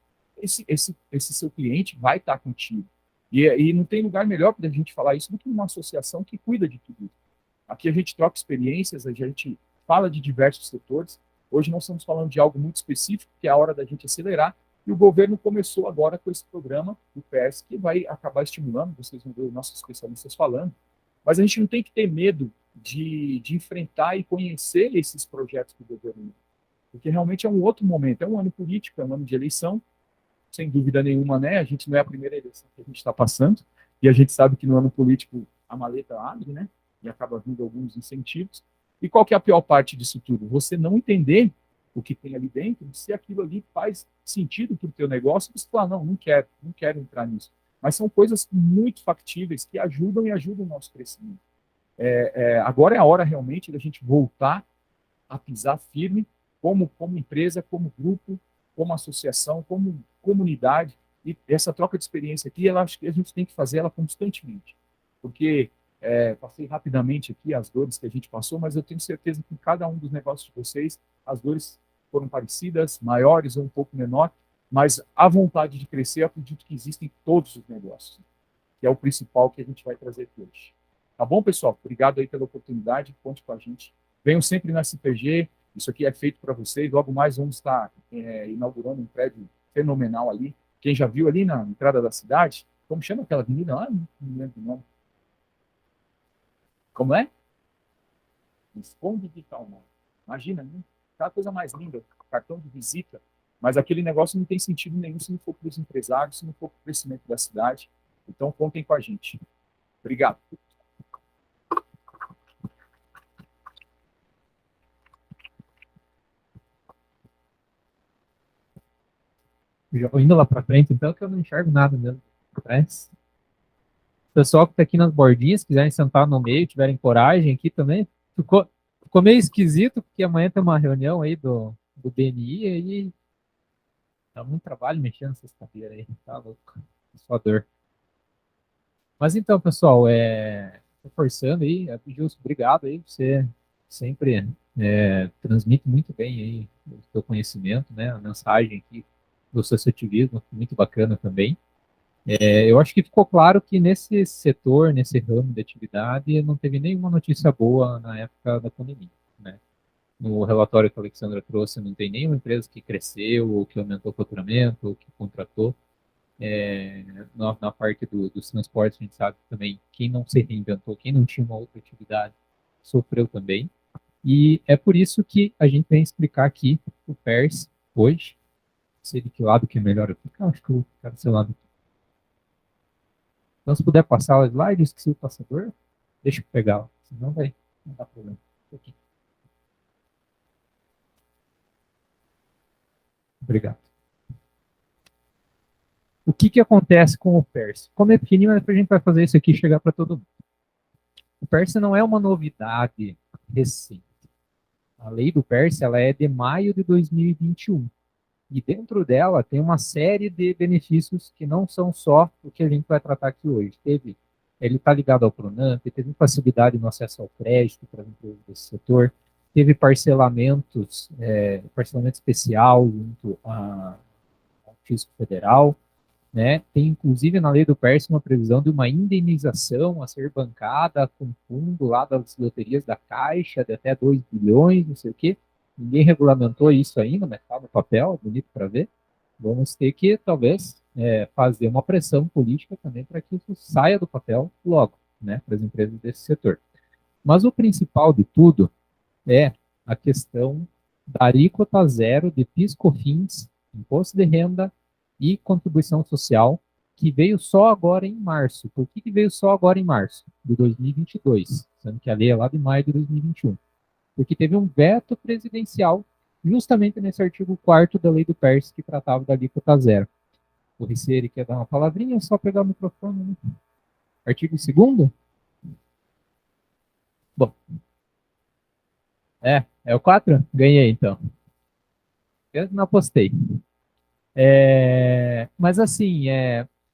esse seu cliente vai estar contigo. E não tem lugar melhor para a gente falar isso do que uma associação que cuida de tudo isso. Aqui a gente troca experiências, a gente fala de diversos setores. Hoje nós estamos falando de algo muito específico, que é a hora da gente acelerar, e o governo começou agora com esse programa, o PERS, que vai acabar estimulando, vocês vão ver os nossos especialistas falando, mas a gente não tem que ter medo de enfrentar e conhecer esses projetos do governo, porque realmente é um outro momento, é um ano político, é um ano de eleição, sem dúvida nenhuma, né? A gente não é a primeira eleição que a gente está passando, e a gente sabe que no ano político a maleta abre, né? E acaba vindo alguns incentivos. E qual que é a pior parte disso tudo? Você não entender o que tem ali dentro, se aquilo ali faz sentido para o teu negócio, você fala, não quero entrar nisso. Mas são coisas muito factíveis que ajudam e ajudam o nosso crescimento. Agora é a hora realmente da gente voltar a pisar firme como empresa, como grupo, como associação, como comunidade. E essa troca de experiência aqui, acho que a gente tem que fazer ela constantemente. Porque passei rapidamente aqui as dores que a gente passou, mas eu tenho certeza que em cada um dos negócios de vocês, as dores foram parecidas, maiores ou um pouco menor, mas a vontade de crescer, eu acredito que existe em todos os negócios, que é o principal que a gente vai trazer aqui hoje. Tá bom, pessoal? Obrigado aí pela oportunidade, conte com a gente. Venham sempre na CPG, isso aqui é feito para vocês, logo mais vamos estar inaugurando um prédio fenomenal ali. Quem já viu ali na entrada da cidade, como chama aquela avenida lá? Não lembro o nome. Como é? Visconde de Calmon. Imagina, né? Aquela coisa mais linda, cartão de visita, mas aquele negócio não tem sentido nenhum se não for para os empresários, se não for para o crescimento da cidade. Então, contem com a gente. Obrigado. Já vou indo lá para frente, então, que eu não enxergo nada mesmo. Parece. O pessoal que está aqui nas bordinhas, quiserem sentar no meio, tiverem coragem aqui também, ficou meio esquisito, porque amanhã tem uma reunião aí do BNI, aí dá muito trabalho mexendo nessas cadeiras aí, tá louco, só dor. Mas então, pessoal, reforçando aí, Justo, obrigado aí, você sempre transmite muito bem aí o seu conhecimento, né, a mensagem aqui do associativismo, muito bacana também. Eu acho que ficou claro que nesse setor, nesse ramo de atividade, não teve nenhuma notícia boa na época da pandemia, né? No relatório que a Alexandra trouxe, não tem nenhuma empresa que cresceu, ou que aumentou o faturamento, ou que contratou. Na parte dos transportes, a gente sabe também, quem não se reinventou, quem não tinha uma outra atividade, sofreu também. E é por isso que a gente vem explicar aqui o PERS hoje. Não sei de que lado que é melhor eu ficar, acho que eu quero ser lado. Então, se puder passar o slide, eu esqueci o passador, deixa eu pegar, senão vai não dá problema. Aqui. Obrigado. O que acontece com o PERS? Como é pequenininho, a gente vai fazer isso aqui chegar para todo mundo. O PERS não é uma novidade recente. A lei do PERS ela é de maio de 2021. E dentro dela tem uma série de benefícios que não são só o que a gente vai tratar aqui hoje. Ele está ligado ao Pronamp, teve facilidade no acesso ao crédito para as empresas desse setor, teve parcelamento especial junto ao Fisco Federal, né? Tem inclusive na lei do PERS uma previsão de uma indenização a ser bancada com fundo lá das loterias da Caixa de até 2 bilhões, não sei o quê. Ninguém regulamentou isso ainda, mas está no papel, bonito para ver. Vamos ter que, talvez, fazer uma pressão política também para que isso saia do papel logo, né, para as empresas desse setor. Mas o principal de tudo é a questão da alíquota zero de PIS/COFINS, imposto de renda e contribuição social, que veio só agora em março. Por que veio só agora em março de 2022? Sendo que a lei é lá de maio de 2021. Porque teve um veto presidencial justamente nesse artigo 4º da lei do PERS, que tratava da alíquota zero. O Ricieri quer dar uma palavrinha, é só pegar o microfone. Né? Artigo 2º? Bom. É o 4? Ganhei, então. Eu não apostei. Mas assim,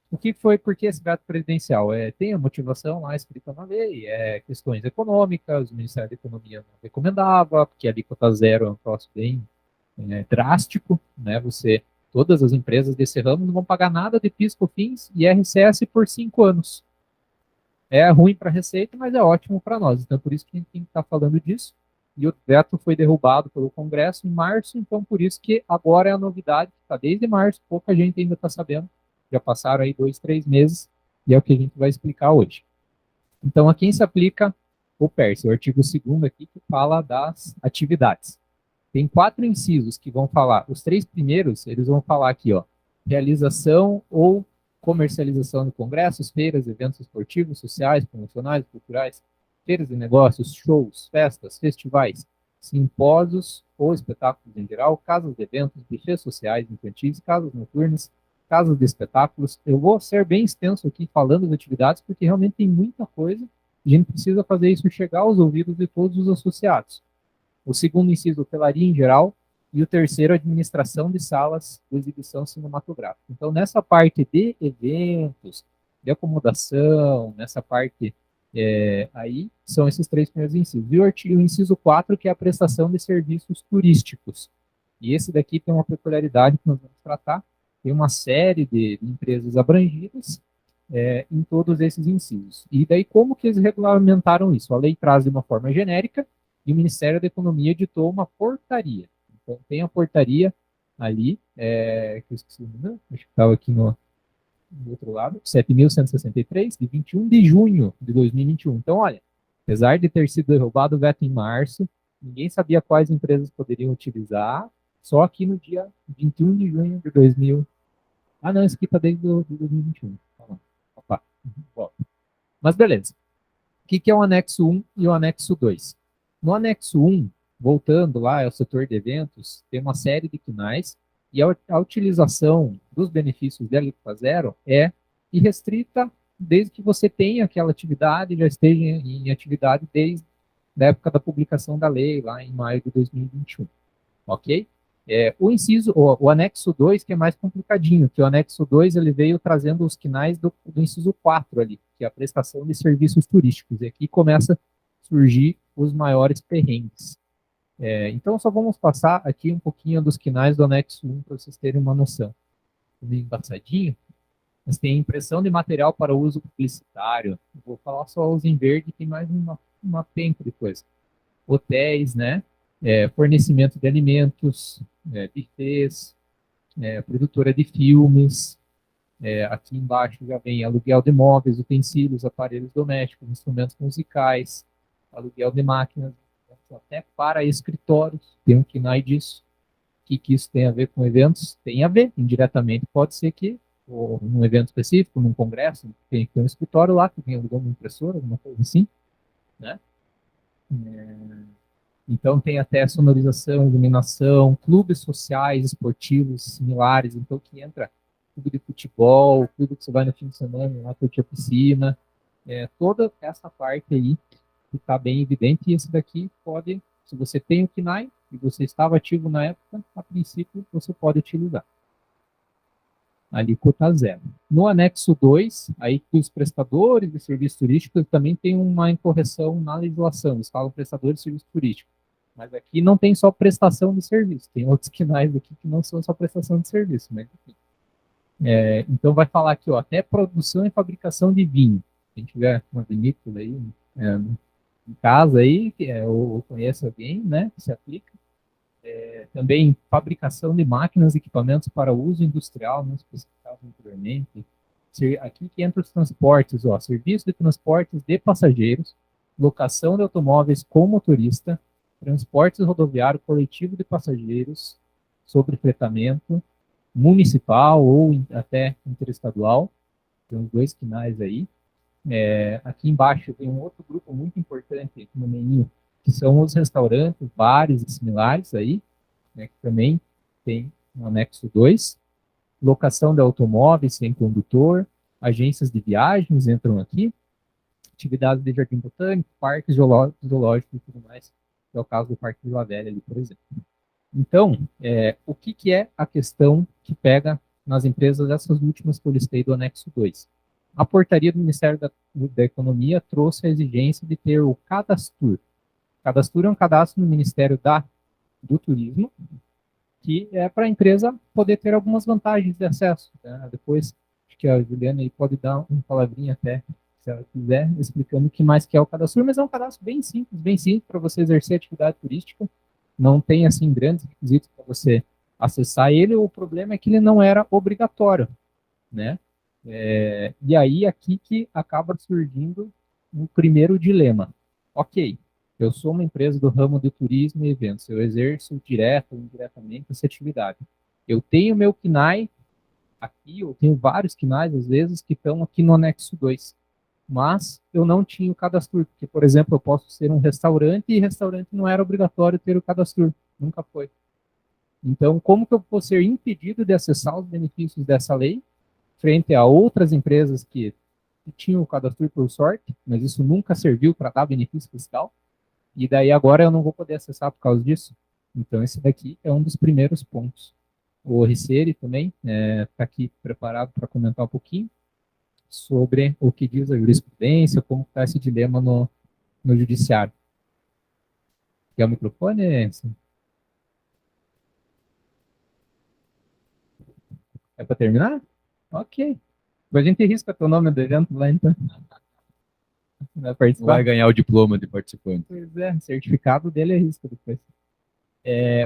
o que foi, por que esse veto presidencial? Tem a motivação lá escrita na lei, questões econômicas, o Ministério da Economia não recomendava, porque a alíquota zero é um troço bem drástico, né? Todas as empresas desse ramo não vão pagar nada de PIS/COFINS e IRCS por 5 anos. É ruim para a Receita, mas é ótimo para nós. Então, por isso que a gente tem que estar falando disso. E o veto foi derrubado pelo Congresso em março, então por isso que agora é a novidade, está desde março, pouca gente ainda está sabendo, já passaram aí 2, 3 meses, e é o que a gente vai explicar hoje. Então, a quem se aplica o PERS, o artigo 2º aqui, que fala das atividades. Tem 4 incisos que vão falar, os 3 primeiros, eles vão falar aqui, ó, realização ou comercialização de congressos, feiras, eventos esportivos, sociais, promocionais, culturais, feiras de negócios, shows, festas, festivais, simpósios ou espetáculos em geral, casas de eventos, buffets sociais, infantis, casas noturnas, casas de espetáculos. Eu vou ser bem extenso aqui falando das atividades, porque realmente tem muita coisa, e a gente precisa fazer isso chegar aos ouvidos de todos os associados. O 2º inciso, hotelaria em geral, e o 3º, administração de salas de exibição cinematográfica. Então, nessa parte de eventos, de acomodação, nessa parte aí, são esses 3 primeiros incisos. E o inciso 4, que é a prestação de serviços turísticos. E esse daqui tem uma peculiaridade que nós vamos tratar, tem uma série de empresas abrangidas em todos esses incisos. E daí, como que eles regulamentaram isso? A lei traz de uma forma genérica, e o Ministério da Economia editou uma portaria. Então, tem a portaria ali, que eu esqueci o número, acho que estava aqui no outro lado, 7.163, de 21 de junho de 2021. Então, olha, apesar de ter sido derrubado o veto em março, ninguém sabia quais empresas poderiam utilizar, só aqui no dia 21 de junho de 2000. Ah, não, isso aqui está desde 2021. Opa, volta. Mas beleza. O que é o anexo 1 e o anexo 2? No anexo 1, voltando lá ao setor de eventos, tem uma série de quinais, e a utilização dos benefícios de alíquota zero é irrestrita desde que você tenha aquela atividade, já esteja em atividade desde a época da publicação da lei, lá em maio de 2021. Ok? O anexo 2, que é mais complicadinho, que o anexo 2 ele veio trazendo os quinais do inciso 4 ali, que é a prestação de serviços turísticos. E aqui começa a surgir os maiores perrengues. Então, só vamos passar aqui um pouquinho dos quinais do anexo 1 para vocês terem uma noção. meio embaçadinho, mas tem impressão de material para uso publicitário. Vou falar só os em verde, tem mais uma penca de coisa. Hotéis, né? Fornecimento de alimentos, buffets, produtora de filmes. Aqui embaixo já vem aluguel de móveis, utensílios, aparelhos domésticos, instrumentos musicais, aluguel de máquinas, até para escritórios. Tem um KNAI disso. O que isso tem a ver com eventos? Tem a ver, indiretamente. Pode ser que, ou num evento específico, num congresso, tem que ter um escritório lá, que tem alguma impressora, alguma coisa assim, né? Então, tem até sonorização, iluminação, clubes sociais, esportivos similares. Então, que entra clube de futebol, clube que você vai no fim de semana, lá curtir a piscina. Toda essa parte aí que está bem evidente. E esse daqui pode, se você tem o KNAI e você estava ativo na época, a princípio você pode utilizar. Alíquota zero. No anexo 2, aí que os prestadores de serviços turísticos também tem uma incorreção na legislação. Eles falam prestadores de serviço turístico. Mas aqui não tem só prestação de serviço. Tem outros KNAIs aqui que não são só prestação de serviço. Mas enfim. Então vai falar aqui, ó, até produção e fabricação de vinho. Quem tiver uma vinícola aí em casa aí, ou conhece alguém, né, que se aplica. Também fabricação de máquinas e equipamentos para uso industrial, não especificado anteriormente. Aqui que entra os transportes, ó, serviço de transportes de passageiros, locação de automóveis com motorista, transportes rodoviário coletivo de passageiros, sobre fretamento, municipal ou até interestadual. Tem os dois KNAIs aí. Aqui embaixo tem um outro grupo muito importante aqui no menu, que são os restaurantes, bares e similares aí, né, que também tem no anexo 2. Locação de automóveis sem condutor, agências de viagens entram aqui, atividades de jardim botânico, parques zoológicos e tudo mais, que é o caso do Parque Vila Velha ali, por exemplo. Então, o que é a questão que pega nas empresas essas últimas que eu listei do anexo 2? A portaria do Ministério da Economia trouxe a exigência de ter o cadastro. Cadastro é um cadastro no Ministério do Turismo, que é para a empresa poder ter algumas vantagens de acesso. Né? Depois, acho que a Juliana aí pode dar uma palavrinha até, se ela quiser, explicando o que mais que é o cadastro, mas é um cadastro bem simples para você exercer atividade turística. Não tem, assim, grandes requisitos para você acessar ele. O problema é que ele não era obrigatório, né? E aí, aqui que acaba surgindo um primeiro dilema. Ok, eu sou uma empresa do ramo de turismo e eventos, eu exerço direto ou indiretamente essa atividade. Eu tenho meu KNAI aqui, eu tenho vários KNAIs, às vezes, que estão aqui no anexo 2, mas eu não tinha o cadastro, porque, por exemplo, eu posso ser um restaurante e restaurante não era obrigatório ter o cadastro, nunca foi. Então, como que eu vou ser impedido de acessar os benefícios dessa lei frente a outras empresas que tinham o cadastro por sorte, mas isso nunca serviu para dar benefício fiscal, e daí agora eu não vou poder acessar por causa disso? Então, esse daqui é um dos primeiros pontos. O Riceri também está aqui preparado para comentar um pouquinho sobre o que diz a jurisprudência, como está esse dilema no judiciário. Quer o microfone? É para terminar? Ok. A gente risca teu nome do evento lá, então. Vai participar? Vai ganhar o diploma de participante. Pois é, o certificado dele é risca depois.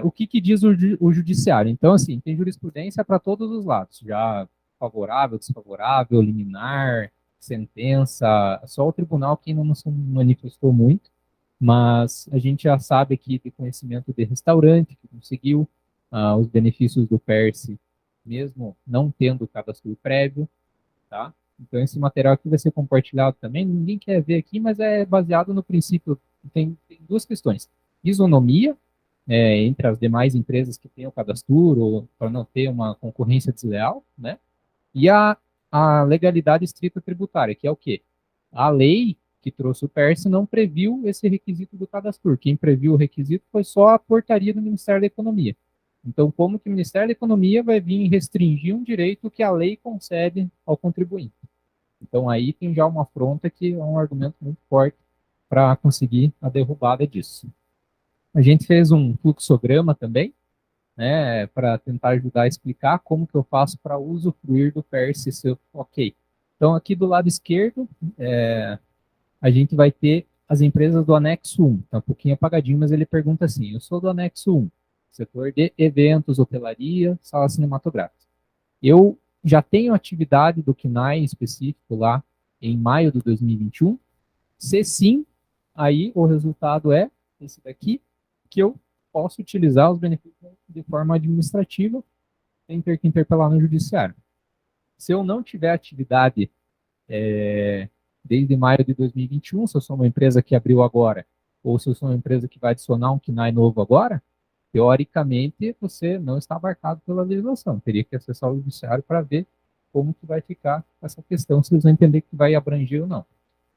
O que diz o judiciário? Então, assim, tem jurisprudência para todos os lados, já favorável, desfavorável, liminar, sentença, só o tribunal que ainda não se manifestou muito, mas a gente já sabe aqui de conhecimento de restaurante, que conseguiu os benefícios do PERSE, mesmo não tendo cadastro prévio, tá? Então, esse material aqui vai ser compartilhado também, ninguém quer ver aqui, mas é baseado no princípio, tem duas questões, isonomia, entre as demais empresas que têm o cadastro, para não ter uma concorrência desleal, né? E a legalidade estrita tributária, que é o quê? A lei que trouxe o PERSE não previu esse requisito do cadastro. Quem previu o requisito foi só a portaria do Ministério da Economia. Então, como que o Ministério da Economia vai vir restringir um direito que a lei concede ao contribuinte? Então, aí tem já uma afronta que é um argumento muito forte para conseguir a derrubada disso. A gente fez um fluxograma também, né, para tentar ajudar a explicar como que eu faço para usufruir do PERSE, ok. Então, aqui do lado esquerdo, a gente vai ter as empresas do anexo 1. Tá um pouquinho apagadinho, mas ele pergunta assim, eu sou do anexo 1, setor de eventos, hotelaria, salas cinematográficas. Eu já tenho atividade do KNAI específico lá em maio de 2021? Se sim, aí o resultado é esse daqui, que eu posso utilizar os benefícios de forma administrativa sem ter que interpelar no judiciário. Se eu não tiver atividade desde maio de 2021, se eu sou uma empresa que abriu agora, ou se eu sou uma empresa que vai adicionar um KNAI novo agora, teoricamente você não está abarcado pela legislação. Teria que acessar o judiciário para ver como que vai ficar essa questão, se eles vão entender que vai abranger ou não.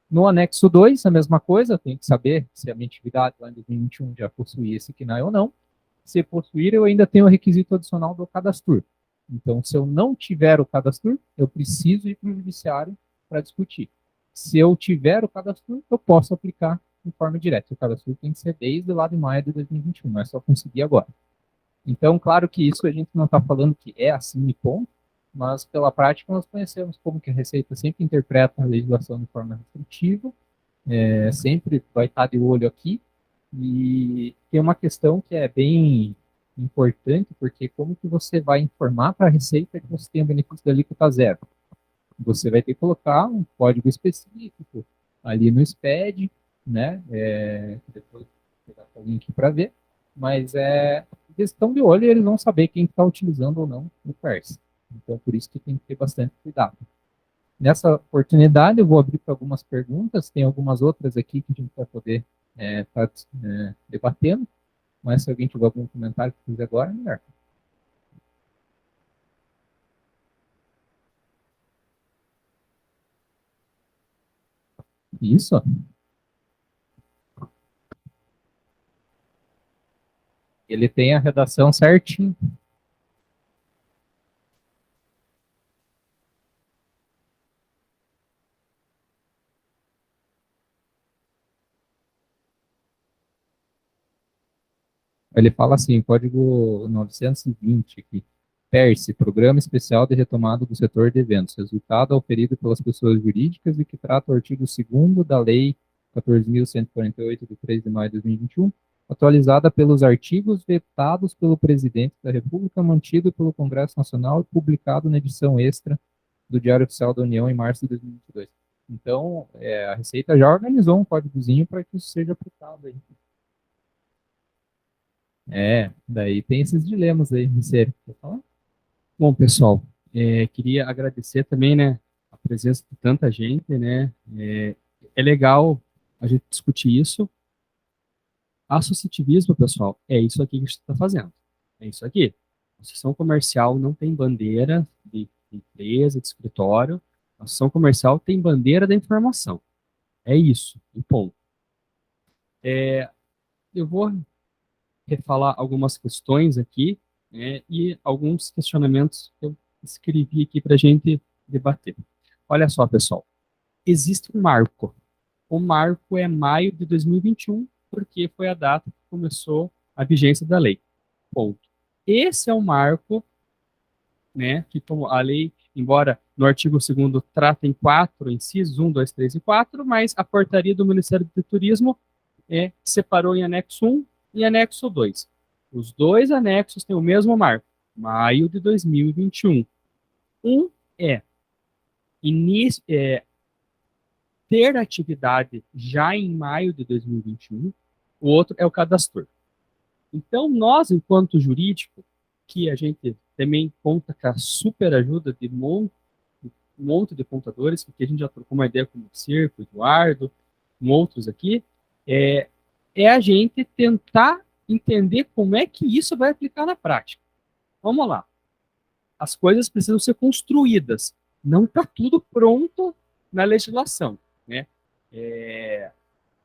No anexo 2, a mesma coisa, eu tenho que saber se a minha atividade lá em 2021 já possuía esse KNAI ou não. Se possuir, eu ainda tenho o requisito adicional do cadastro. Então, se eu não tiver o cadastro, eu preciso ir para o judiciário para discutir. Se eu tiver o cadastro, eu posso aplicar de forma direta. O cadastro tem que ser desde lá de maio de 2021, não é só conseguir agora. Então, claro que isso a gente não está falando que é assim e ponto, mas pela prática nós conhecemos como que a Receita sempre interpreta a legislação de forma restritiva, sempre vai estar de olho aqui, e tem uma questão que é bem importante, porque como que você vai informar para a Receita que você tem o benefício da alíquota zero? Você vai ter que colocar um código específico ali no SPED, né? Depois vou pegar o link para ver, mas eles estão de olho e eles vão saber quem está utilizando ou não o PERS. Então, por isso que tem que ter bastante cuidado. Nessa oportunidade, eu vou abrir para algumas perguntas, tem algumas outras aqui que a gente vai poder estar debatendo, mas se alguém tiver algum comentário que fizer agora, é melhor. Isso. Ele tem a redação certinho. Ele fala assim, código 920 aqui. PERSE, Programa Especial de Retomada do Setor de Eventos, resultado auferido pelas pessoas jurídicas e que trata o artigo 2º da Lei 14.148, de 3 de maio de 2021, atualizada pelos artigos vetados pelo Presidente da República, mantido pelo Congresso Nacional e publicado na edição extra do Diário Oficial da União em março de 2022. Então, a Receita já organizou um códigozinho para que isso seja aplicado aí. Daí tem esses dilemas aí, Misério. Quer falar? Bom, pessoal, queria agradecer também, né, a presença de tanta gente, né, é legal a gente discutir isso. Associativismo, pessoal, é isso aqui que a gente está fazendo, é isso aqui. A associação comercial não tem bandeira de empresa, de escritório, a associação comercial tem bandeira da informação, é isso, e ponto. Eu vou refalar algumas questões aqui, né, e alguns questionamentos que eu escrevi aqui para a gente debater. Olha só, pessoal, existe um marco. O marco é maio de 2021, porque foi a data que começou a vigência da lei. Ponto. Esse é o marco, né, que a lei, embora no artigo 2º trata em 4 incisos, 1, 2, 3 e 4, mas a portaria do Ministério do Turismo separou em anexo 1 e anexo 2. Os dois anexos têm o mesmo marco, maio de 2021. Um é ter atividade já em maio de 2021, o outro é o cadastro. Então, nós, enquanto jurídico, que a gente também conta com a super ajuda de um monte de contadores, que a gente já trocou uma ideia com o Circo, o Eduardo, com outros aqui, é a gente tentar entender como é que isso vai aplicar na prática. Vamos lá. As coisas precisam ser construídas. Não está tudo pronto na legislação, né?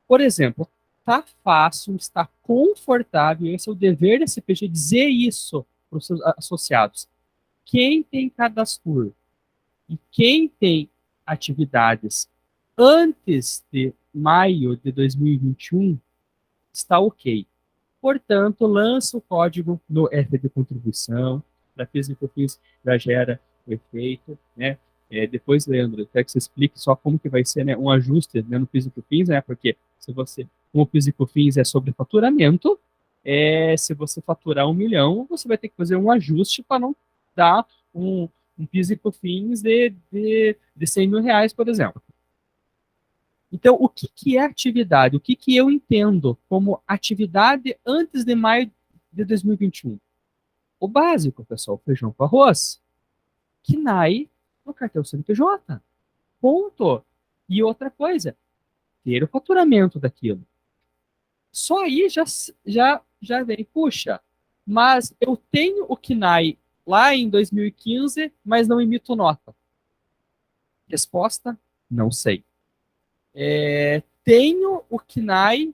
Por exemplo, está fácil, está confortável, esse é o dever da CPG dizer isso para os seus associados. Quem tem cadastro e quem tem atividades antes de maio de 2021 está ok. portanto, lança o código no F de contribuição, para PIS e COFINS já gera o efeito, né? Depois, Leandro, eu quero que você explique só como que vai ser, né, um ajuste, né, no PIS e COFINS, né? Porque se você, como o PIS e COFINS é sobre faturamento, se você faturar 1 milhão, você vai ter que fazer um ajuste para não dar um PIS e COFINS de 100 mil reais, por exemplo. Então, o que é atividade? O que eu entendo como atividade antes de maio de 2021? O básico, pessoal, feijão com arroz, KNAI no cartão CNPJ. Ponto. E outra coisa, ter o faturamento daquilo. Só aí já vem, puxa, mas eu tenho o KNAI lá em 2015, mas não emito nota. Resposta, não sei. Tenho o KNAI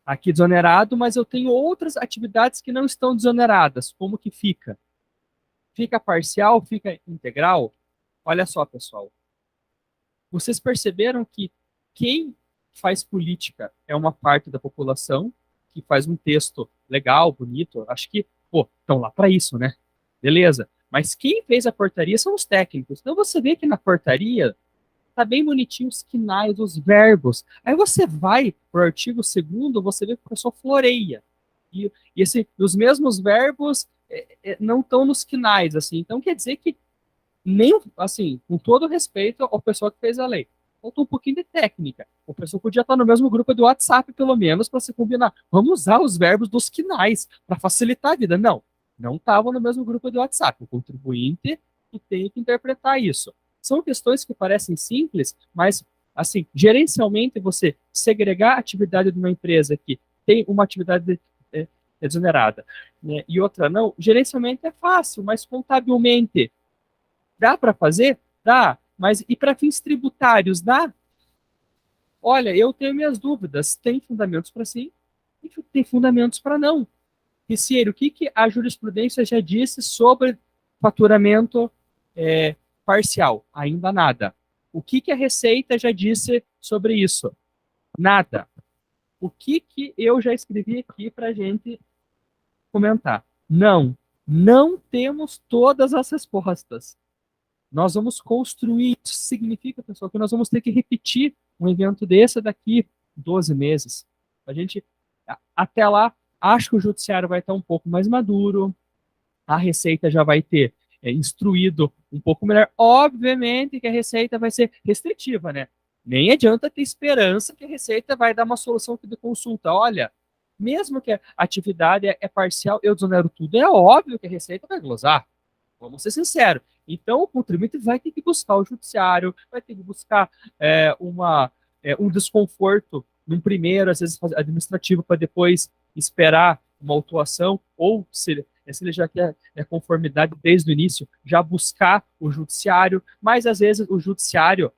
aqui desonerado, mas eu tenho outras atividades que não estão desoneradas. Como que fica? Fica parcial? Fica integral? Olha só, pessoal. Vocês perceberam que quem faz política é uma parte da população que faz um texto legal, bonito. Acho que, estão lá para isso, né? Beleza. Mas quem fez a portaria são os técnicos. Então você vê que na portaria tá bem bonitinho os KNAIs, os verbos. Aí você vai para o artigo 2º, você vê que o pessoal floreia. E os mesmos verbos não estão nos KNAIs, assim. Então quer dizer que nem, assim, com todo respeito ao pessoal que fez a lei, faltou um pouquinho de técnica. O pessoal podia estar no mesmo grupo do WhatsApp, pelo menos, para se combinar. Vamos usar os verbos dos KNAIs para facilitar a vida. Não estavam no mesmo grupo do WhatsApp. O contribuinte que tem que interpretar isso. São questões que parecem simples, mas, assim, gerencialmente, você segregar a atividade de uma empresa que tem uma atividade desonerada, né, e outra não, gerencialmente é fácil, mas contabilmente dá para fazer? Dá. Mas e para fins tributários, dá? Olha, eu tenho minhas dúvidas. Tem fundamentos para sim e tem fundamentos para não. Ricieiro, o que a jurisprudência já disse sobre faturamento parcial? Ainda nada. O que a Receita já disse sobre isso? Nada. O que eu já escrevi aqui para a gente comentar? Não temos todas as respostas. Nós vamos construir. Isso significa, pessoal, que nós vamos ter que repetir um evento desse daqui 12 meses. A gente, até lá, acho que o judiciário vai estar um pouco mais maduro, a Receita já vai ter instruído um pouco melhor. Obviamente que a Receita vai ser restritiva, né? Nem adianta ter esperança que a Receita vai dar uma solução de consulta. Olha, mesmo que a atividade é parcial, eu desonero tudo. É óbvio que a Receita vai glosar. Vamos ser sinceros. Então, o contribuinte vai ter que buscar o judiciário, vai ter que buscar um desconforto num primeiro, às vezes, administrativo, para depois esperar uma autuação, ou se ele já quer conformidade desde o início, já buscar o judiciário. Mas, às vezes, o judiciário,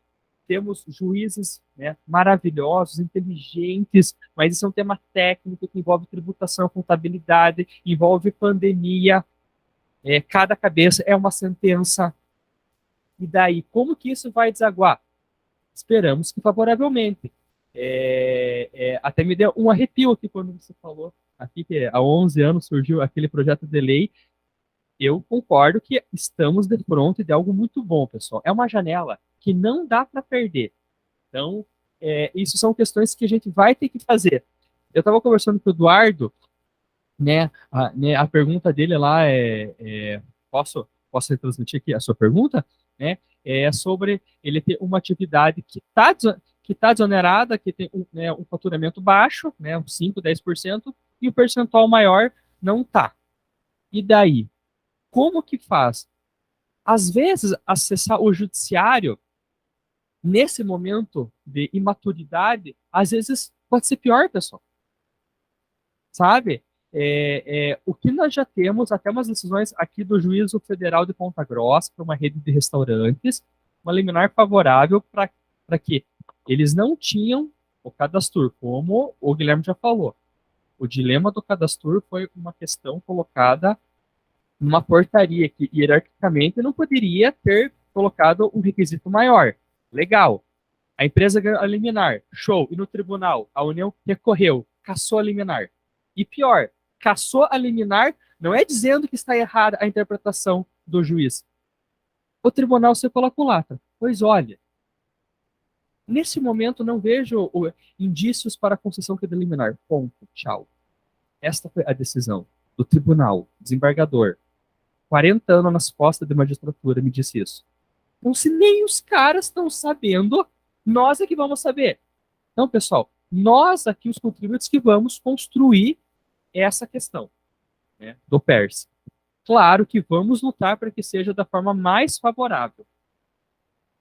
temos juízes, né, maravilhosos, inteligentes, mas isso é um tema técnico que envolve tributação, contabilidade, envolve pandemia. Cada cabeça é uma sentença. E daí, como que isso vai desaguar? Esperamos que favoravelmente. Até me deu um arrepio aqui quando você falou aqui que há 11 anos surgiu aquele projeto de lei. Eu concordo que estamos de frente de algo muito bom, pessoal. É uma janela que não dá para perder. Então, isso são questões que a gente vai ter que fazer. Eu estava conversando com o Eduardo, né, a pergunta dele lá posso retransmitir aqui a sua pergunta? Né, é sobre ele ter uma atividade que está desonerada, que tem um faturamento baixo, né, uns 5%, 10%, e o percentual maior não está. E daí? Como que faz? Às vezes, acessar o judiciário, nesse momento de imaturidade, às vezes pode ser pior, pessoal. Sabe? O que nós já temos, até umas decisões aqui do Juízo Federal de Ponta Grossa, para uma rede de restaurantes, uma liminar favorável para que eles não tinham o cadastro, como o Guilherme já falou. O dilema do cadastro foi uma questão colocada numa portaria que, hierarquicamente, não poderia ter colocado um requisito maior. Legal. A empresa ganhou a liminar, show. E no tribunal, a União recorreu. cassou a liminar. E pior, cassou a liminar não é dizendo que está errada a interpretação do juiz. O tribunal se colacula. Pois olha, nesse momento não vejo indícios para a concessão que liminar. Ponto. Tchau. Esta foi a decisão do tribunal, desembargador. 40 anos nas costas da magistratura me disse isso. Então, se nem os caras estão sabendo, nós é que vamos saber. Então, pessoal, nós aqui, os contribuintes, que vamos construir essa questão, né, do PERSE. Claro que vamos lutar para que seja da forma mais favorável.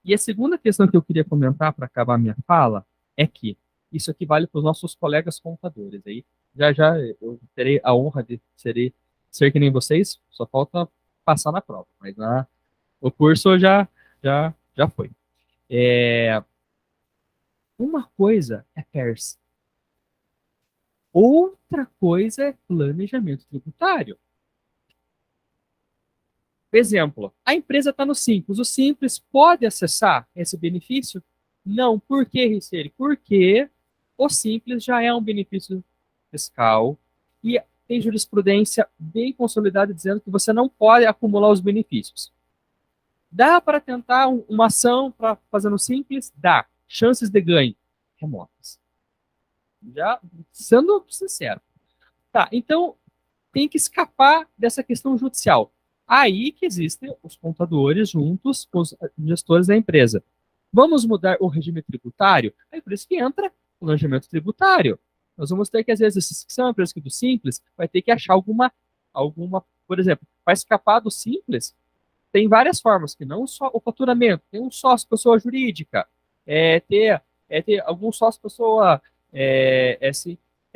E a segunda questão que eu queria comentar para acabar minha fala é que isso aqui vale para os nossos colegas contadores. Aí já eu terei a honra de ser que nem vocês, só falta passar na prova, mas o curso já foi. Uma coisa é PERSE, outra coisa é planejamento tributário. Exemplo, a empresa está no Simples. O Simples pode acessar esse benefício? Não. Por que, Riceri? Porque o Simples já é um benefício fiscal e tem jurisprudência bem consolidada dizendo que você não pode acumular os benefícios. Dá para tentar uma ação para fazer no Simples? Dá. Chances de ganho? Remotas. Já sendo sincero. Tá, então tem que escapar dessa questão judicial. Aí que existem os contadores juntos com os gestores da empresa. Vamos mudar o regime tributário? É por isso que entra o planejamento tributário. Nós vamos ter que, às vezes, se são empresas do Simples, vai ter que achar alguma, por exemplo, para escapar do Simples, tem várias formas, que não só o faturamento, tem um sócio pessoa jurídica, ter algum sócio pessoa,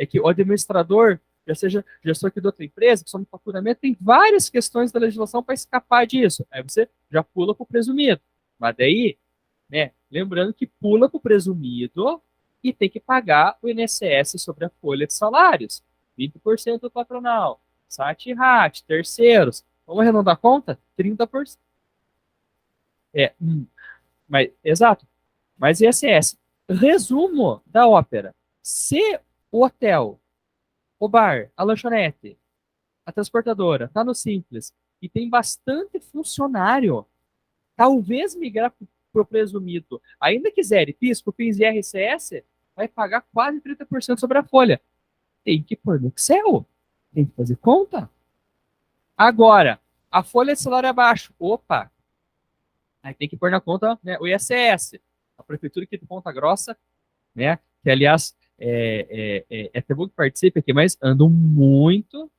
que o administrador já seja gestor aqui de outra empresa, que só no faturamento, tem várias questões da legislação para escapar disso. Aí você já pula para o presumido. Mas daí, né, lembrando que pula para o presumido e tem que pagar o INSS sobre a folha de salários. 20% do patronal, SAT e RAT, terceiros. Vamos arredondar a conta? 30%. Exato. Mas INSS. Resumo da ópera. Se o hotel, o bar, a lanchonete, a transportadora, está no Simples e tem bastante funcionário, talvez migrar para o presumido, ainda quiser PIS, COFINS e IRCS, vai pagar quase 30% sobre a folha. Tem que pôr no Excel, tem que fazer conta. Agora, a folha de salário é baixo, opa, aí tem que pôr na conta, né, o ISS, a prefeitura aqui de Ponta Grossa, né, que aliás até bom que participe aqui, mas andam muito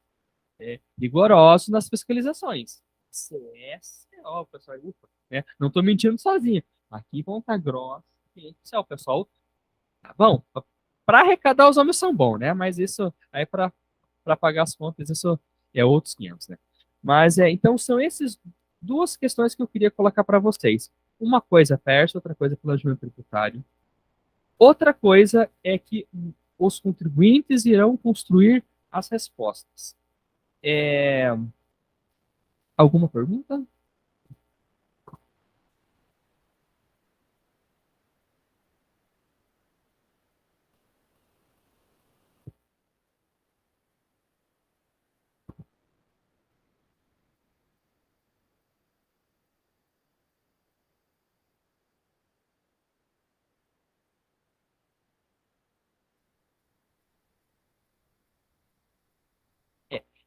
rigorosos nas fiscalizações. CSO, pessoal, ufa, né? Não estou mentindo sozinho. Aqui em Ponta Grossa, o pessoal, tá bom, para arrecadar os homens são bons, né? Mas isso aí para pagar as contas, isso é outros 500, né? Mas então são essas duas questões que eu queria colocar para vocês. Uma coisa é PERSE, outra coisa é planejamento tributário. Outra coisa é que os contribuintes irão construir as respostas. Alguma pergunta?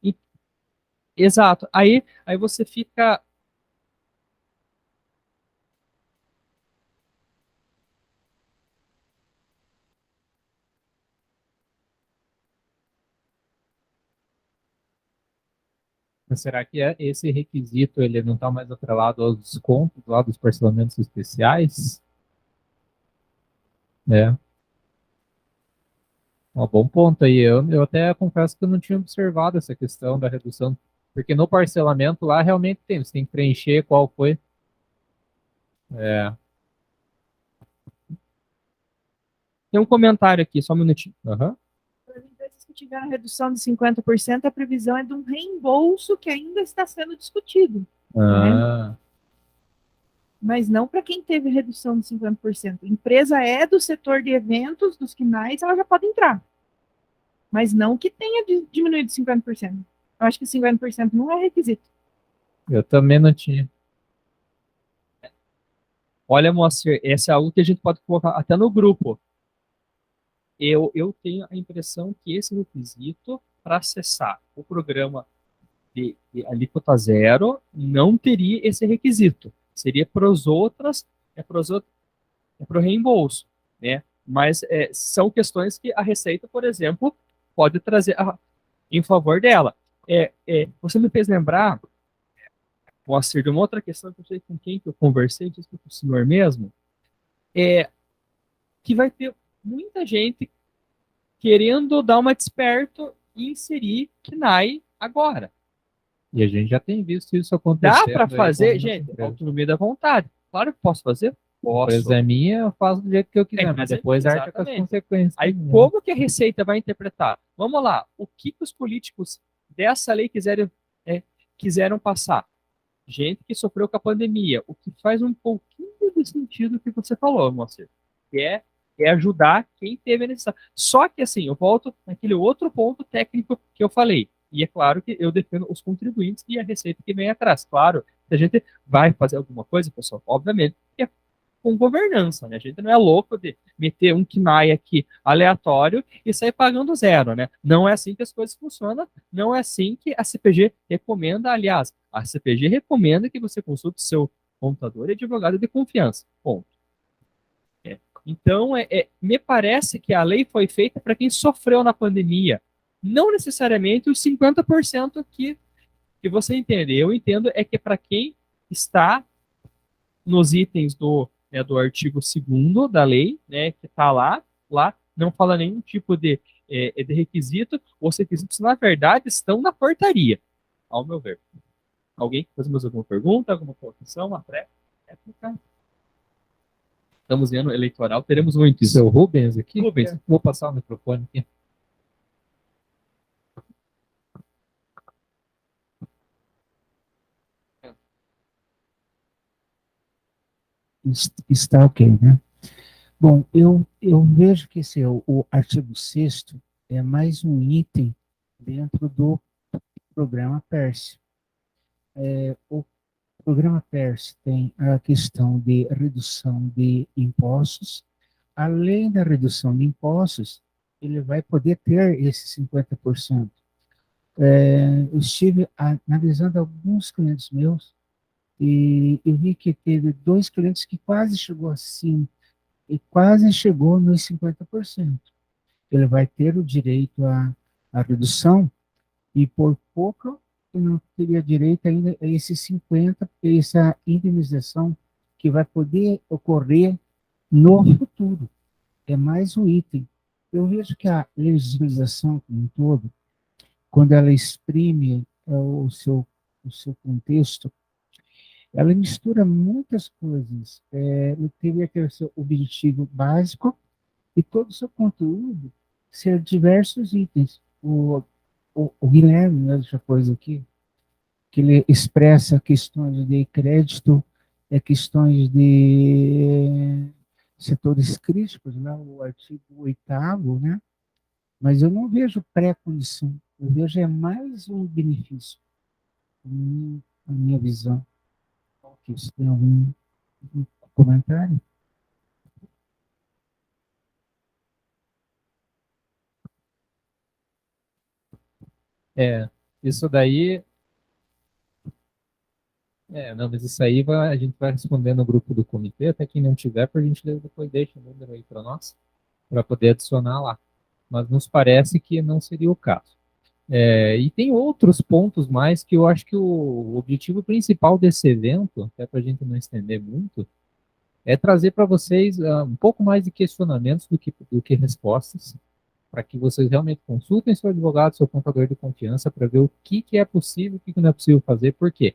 E, exato. Aí você fica. Mas será que esse requisito ele não está mais atrelado aos descontos lá dos parcelamentos especiais? Um bom ponto aí. Eu até confesso que eu não tinha observado essa questão da redução, porque no parcelamento lá realmente você tem que preencher qual foi. Tem um comentário aqui, só um minutinho. Para as empresas que tiveram redução de 50%, a previsão é de um reembolso que ainda está sendo discutido. Né? Mas não para quem teve redução de 50%. A empresa é do setor de eventos, dos quinais, ela já pode entrar. mas não que tenha diminuído 50%. Eu acho que 50% não é requisito. Eu também não tinha. Olha, Moacir, essa é algo que a gente pode colocar até no grupo. Eu tenho a impressão que esse requisito para acessar o programa de alíquota zero não teria esse requisito. Seria para os outras, é para o reembolso, né? Mas são questões que a Receita, por exemplo, pode trazer em favor dela. Você me fez lembrar, Moacir, de uma outra questão que eu sei com quem que eu conversei, disse com o senhor mesmo, que vai ter muita gente querendo dar uma desperto e inserir KNAI agora. E a gente já tem visto isso Dá acontecer. para fazer, gente, autonomia da vontade. Claro que posso fazer. Posso. Empresa é minha, eu faço do jeito que eu quiser, mas depois arca com as exatamente. consequências. Aí, como que a Receita vai interpretar? Vamos lá, o que os políticos dessa lei quiseram passar? Gente que sofreu com a pandemia, o que faz um pouquinho de sentido o que você falou, Moacir, que é ajudar quem teve a necessidade. Só que, assim, eu volto naquele outro ponto técnico que eu falei. E é claro que eu defendo os contribuintes e a Receita que vem atrás. Claro, se a gente vai fazer alguma coisa, pessoal, obviamente, é com governança, né? A gente não é louco de meter um KNAI aqui aleatório e sair pagando zero, né? Não é assim que as coisas funcionam, não é assim que a CPG recomenda. Aliás, a CPG recomenda que você consulte seu contador e advogado de confiança. Ponto. Então, me parece que a lei foi feita para quem sofreu na pandemia, não necessariamente os 50% que você entende. Eu entendo que para quem está nos itens do artigo 2º da lei, né, que está lá não fala nenhum tipo de requisito. Os requisitos, na verdade, estão na portaria, ao meu ver. Alguém quer fazer mais alguma pergunta, alguma colocação, uma réplica? Estamos em ano eleitoral, teremos muitos. Seu Rubens aqui? Rubens. Vou passar o microfone aqui. Está ok, né? Bom, eu vejo que esse o artigo 6º é mais um item dentro do programa PERSE. O programa PERSE tem a questão de redução de impostos. Além da redução de impostos, ele vai poder ter esse 50%. Eu estive analisando alguns clientes meus e eu vi que teve 2 clientes que quase chegou assim, e quase chegou nos 50%. Ele vai ter o direito à redução e por pouco ele não teria direito ainda a esses 50%, essa indenização que vai poder ocorrer no futuro. É mais um item. Eu vejo que a legislação como um todo, quando ela exprime o seu contexto, ela mistura muitas coisas. Teria que ter o seu objetivo básico e todo o seu conteúdo ser diversos itens. O Guilherme, né, já pôs aqui, que ele expressa questões de crédito, questões de setores críticos, né, o artigo 8º, né, mas eu não vejo pré-condição, eu vejo mais um benefício, a minha visão. Você tem algum comentário? Isso daí. Não, mas isso aí a gente vai responder no grupo do comitê, até quem não tiver, por gentileza, depois deixa o número aí para nós, para poder adicionar lá. Mas nos parece que não seria o caso. E tem outros pontos mais que eu acho que o objetivo principal desse evento, até para a gente não estender muito, é trazer para vocês um pouco mais de questionamentos do que respostas, para que vocês realmente consultem seu advogado, seu contador de confiança, para ver o que é possível, o que não é possível fazer, por quê?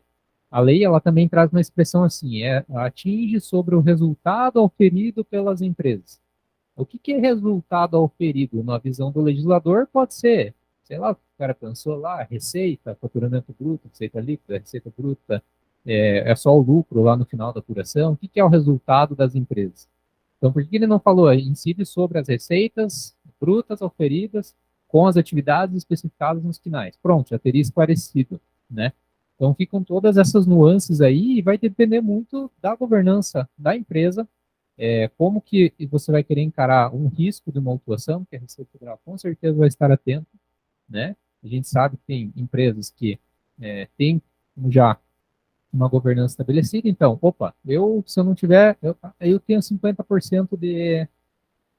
A lei, ela também traz uma expressão assim, atinge sobre o resultado auferido pelas empresas. O que é resultado auferido? Na visão do legislador, pode ser, sei lá, o cara pensou lá, receita, faturamento bruto, receita líquida, receita bruta, é só o lucro lá no final da apuração. O que é o resultado das empresas? Então, por que ele não falou? Incide sobre as receitas brutas auferidas com as atividades especificadas nos quinais. Pronto, já teria esclarecido, né? Então ficam todas essas nuances aí e vai depender muito da governança da empresa, como que você vai querer encarar um risco de uma autuação, que a Receita Federal com certeza vai estar atento, né? A gente sabe que tem empresas que têm já uma governança estabelecida, então, opa, se eu não tiver, eu tenho 50%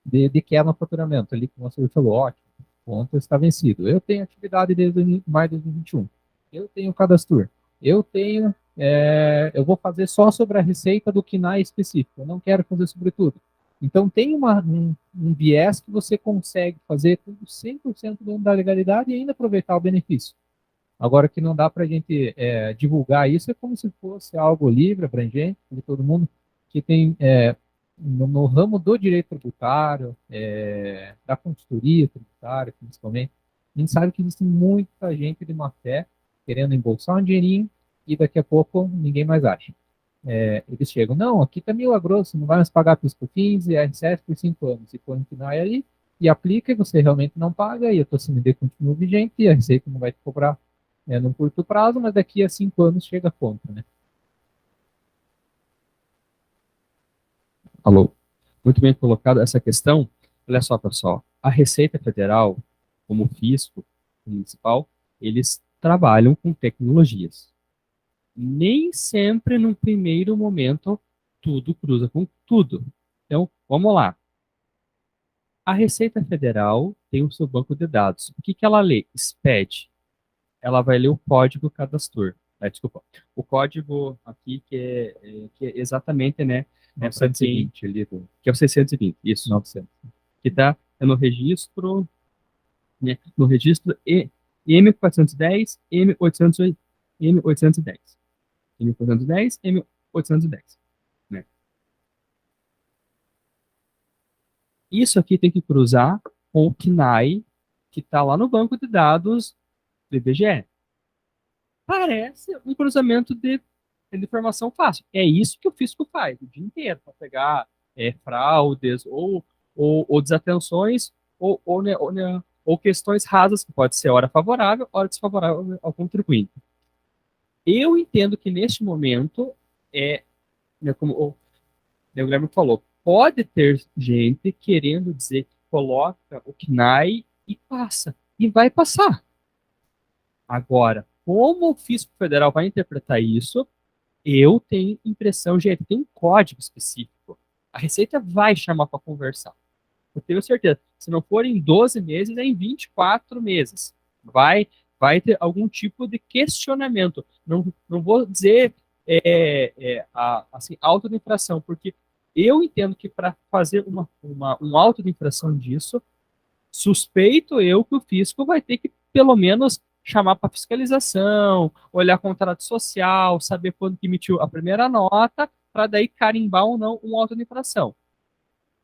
de queda no faturamento, ali como você falou, ótimo, o ponto está vencido. Eu tenho atividade desde maio de 2021, eu tenho cadastro, eu vou fazer só sobre a receita do KNAI específico, eu não quero fazer sobre tudo. Então, tem um viés que você consegue fazer tudo 100% dentro da legalidade e ainda aproveitar o benefício. Agora, que não dá para a gente divulgar isso, é como se fosse algo livre, abrangente, de todo mundo, que tem no ramo do direito tributário, da consultoria tributária, principalmente, a gente sabe que existe muita gente de má fé querendo embolsar um dinheirinho e daqui a pouco ninguém mais acha. Eles chegam, não, aqui está milagroso, não vai mais pagar PIS/COFINS e RCS por 5 anos, e põe um KNAI ali, e aplica, e você realmente não paga, e a tua CND continua vigente, e a Receita não vai te cobrar num curto prazo, mas daqui a 5 anos chega a conta, né? Alô, muito bem colocado essa questão. Olha só, pessoal, a Receita Federal, como fisco municipal, eles trabalham com tecnologias. Nem sempre, no primeiro momento, tudo cruza com tudo. Então, vamos lá. A Receita Federal tem o seu banco de dados. O que ela lê? SPED. Ela vai ler o código cadastro. Desculpa. O código aqui que é exatamente, né? 920 ali que é o 620, isso. 900. Que está no registro, né? No registro M410, M810, M810. M410, M810. Né? Isso aqui tem que cruzar com o KNAI que está lá no banco de dados do IBGE. Parece um cruzamento de informação fácil. É isso que o fisco faz o dia inteiro, para pegar fraudes ou desatenções ou questões rasas, que pode ser hora favorável, hora desfavorável ao contribuinte. Eu entendo que neste momento, como o Guilherme falou, pode ter gente querendo dizer que coloca o KNAI e passa. E vai passar. Agora, como o fisco federal vai interpretar isso, eu tenho impressão, gente, tem um código específico. A Receita vai chamar para conversar. Eu tenho certeza. Se não for em 12 meses, é em 24 meses. Vai ter algum tipo de questionamento. Não vou dizer assim, auto de infração, porque eu entendo que para fazer um auto de infração disso, suspeito eu que o fisco vai ter que, pelo menos, chamar para fiscalização, olhar contrato social, saber quando que emitiu a primeira nota, para daí carimbar ou não um auto de infração.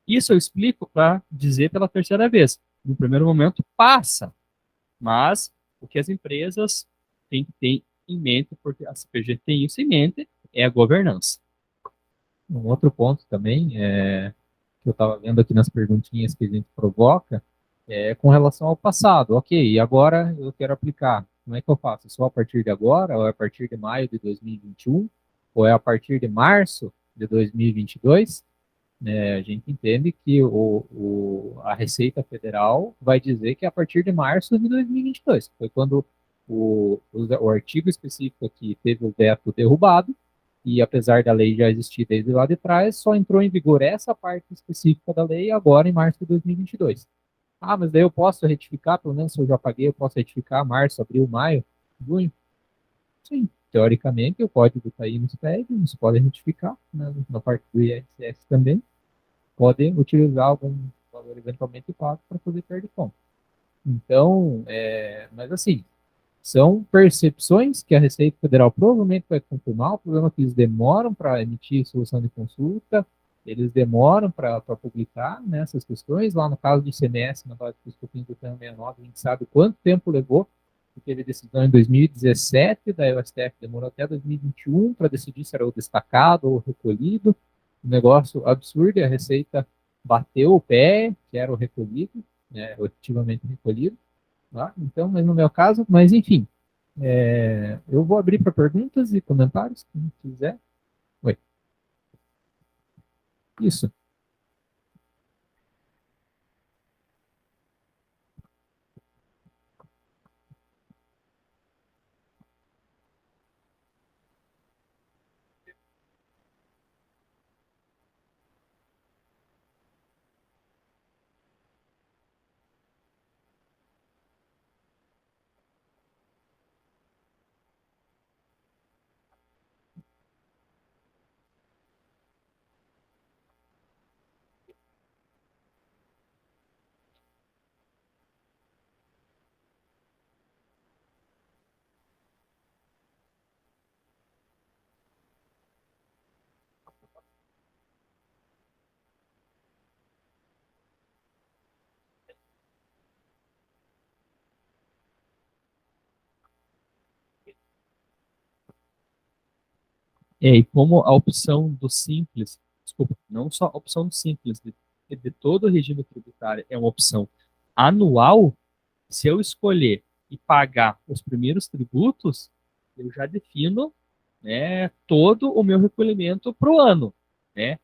Isso eu explico para dizer pela terceira vez. No primeiro momento, passa. Mas o que as empresas têm que ter em mente, porque a CPG tem isso em mente, é a governança. Um outro ponto também, que eu estava vendo aqui nas perguntinhas que a gente provoca, com relação ao passado. Ok, e agora eu quero aplicar. Como é que eu faço? Só a partir de agora, ou é a partir de maio de 2021, ou é a partir de março de 2022? A gente entende que a Receita Federal vai dizer que é a partir de março de 2022. Foi quando o artigo específico aqui teve o veto derrubado, e apesar da lei já existir desde lá de trás, só entrou em vigor essa parte específica da lei agora em março de 2022. Ah, mas daí eu posso retificar, pelo menos se eu já paguei, eu posso retificar março, abril, maio, junho? Sim, teoricamente o código está aí no SPED, você pode retificar, né, na parte do ISS também, podem utilizar algum valor eventualmente pago para fazer perda de conta. Então, mas assim, são percepções que a Receita Federal provavelmente vai confirmar. O problema é que eles demoram para emitir solução de consulta, eles demoram para publicar, né, essas questões. Lá no caso do ICMS, na base do PIS/COFINS do 69, a gente sabe quanto tempo levou, porque teve decisão em 2017, daí o STF demorou até 2021 para decidir se era o destacado ou o recolhido. Um negócio absurdo, e a Receita bateu o pé, que era o recolhido, né, efetivamente recolhido, tá? Então, mas no meu caso, mas enfim, eu vou abrir para perguntas e comentários, quem quiser. Oi. Isso. E como a opção do simples, desculpa, não só a opção do simples, de todo o regime tributário é uma opção anual, se eu escolher e pagar os primeiros tributos, eu já defino, né, todo o meu recolhimento para o ano, né?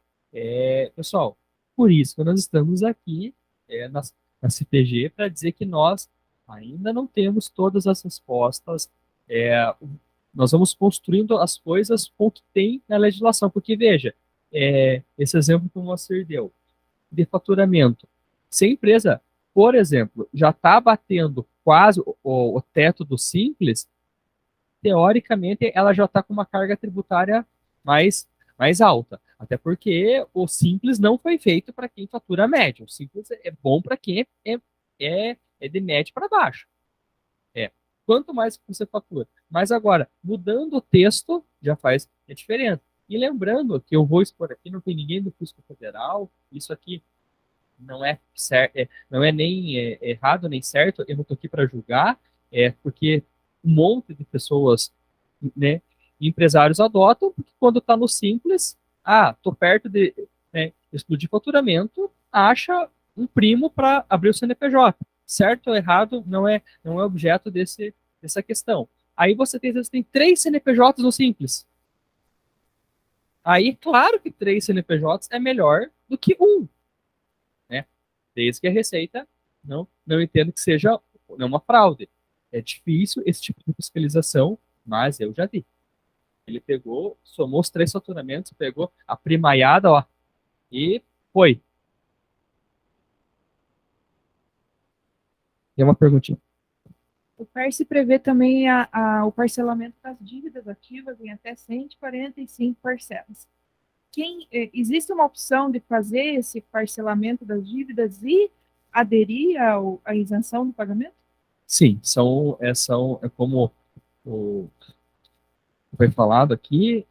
Pessoal, por isso que nós estamos aqui na CPG para dizer que nós ainda não temos todas as respostas. Nós vamos construindo as coisas com o que tem na legislação, porque veja, esse exemplo que o Moacir deu, de faturamento. Se a empresa, por exemplo, já está batendo quase o teto do simples, teoricamente ela já está com uma carga tributária mais alta. Até porque o simples não foi feito para quem fatura médio. O simples é bom para quem é de médio para baixo. Quanto mais você fatura. Mas agora, mudando o texto, já faz a diferença. E lembrando que eu vou expor aqui, não tem ninguém do Fisco Federal, isso aqui não é certo, não é nem errado nem certo, eu não estou aqui para julgar, porque um monte de pessoas, né, empresários adotam, porque quando está no simples, estou perto de explodir faturamento, acha um primo para abrir o CNPJ. Certo ou errado não é objeto dessa questão. Aí você tem 3 CNPJs no simples. Aí, claro que 3 CNPJs é melhor do que um, né? Desde que a Receita não entenda que seja uma fraude. É difícil esse tipo de fiscalização, mas eu já vi. Ele pegou, somou os 3 faturamentos, pegou a primaiada, ó, e foi. Tem uma perguntinha. O PERSE prevê também o parcelamento das dívidas ativas em até 145 parcelas. Existe uma opção de fazer esse parcelamento das dívidas e aderir à isenção do pagamento? Sim, como foi falado aqui,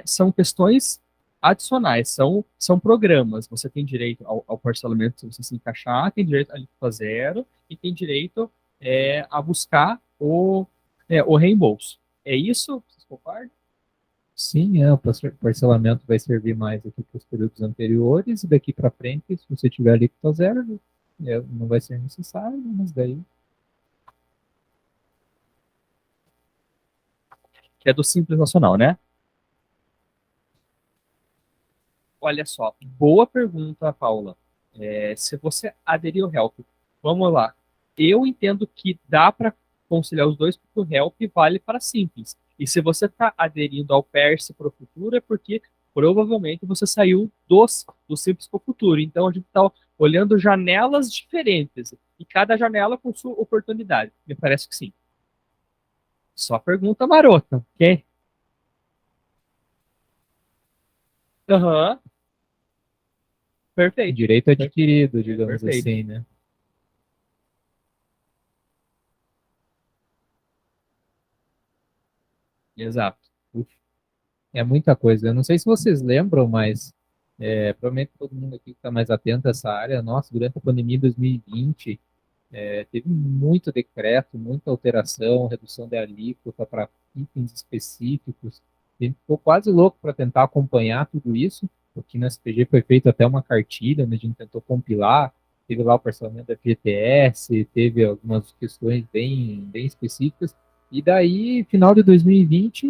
são questões adicionais, são programas. Você tem direito ao parcelamento se você se encaixar, tem direito a alíquota zero e tem direito a buscar o reembolso. É isso? Vocês concordam? Sim, o parcelamento vai servir mais aqui para os períodos anteriores, e daqui para frente, se você tiver alíquota zero, não vai ser necessário, mas daí... Que é do Simples Nacional, né? Olha só, boa pergunta, Paula. Se você aderir ao Help, vamos lá. Eu entendo que dá para conciliar os dois, porque o Help vale para Simples. E se você está aderindo ao PERSE para o futuro, é porque provavelmente você saiu do Simples para o futuro. Então a gente está olhando janelas diferentes. E cada janela com sua oportunidade. Me parece que sim. Só pergunta marota, ok? Aham. Perfeito. Direito adquirido, digamos Perfeito. assim, né? Exato. Uf, é muita coisa. Eu não sei se vocês lembram, mas provavelmente todo mundo aqui que está mais atento a essa área, nossa, durante a pandemia de 2020, teve muito decreto, muita alteração, redução de alíquota para itens específicos. A gente ficou quase louco para tentar acompanhar tudo isso, porque na SPG foi feita até uma cartilha, onde a gente tentou compilar teve lá o parcelamento da FGTS, teve algumas questões bem específicas, e daí, final de 2020,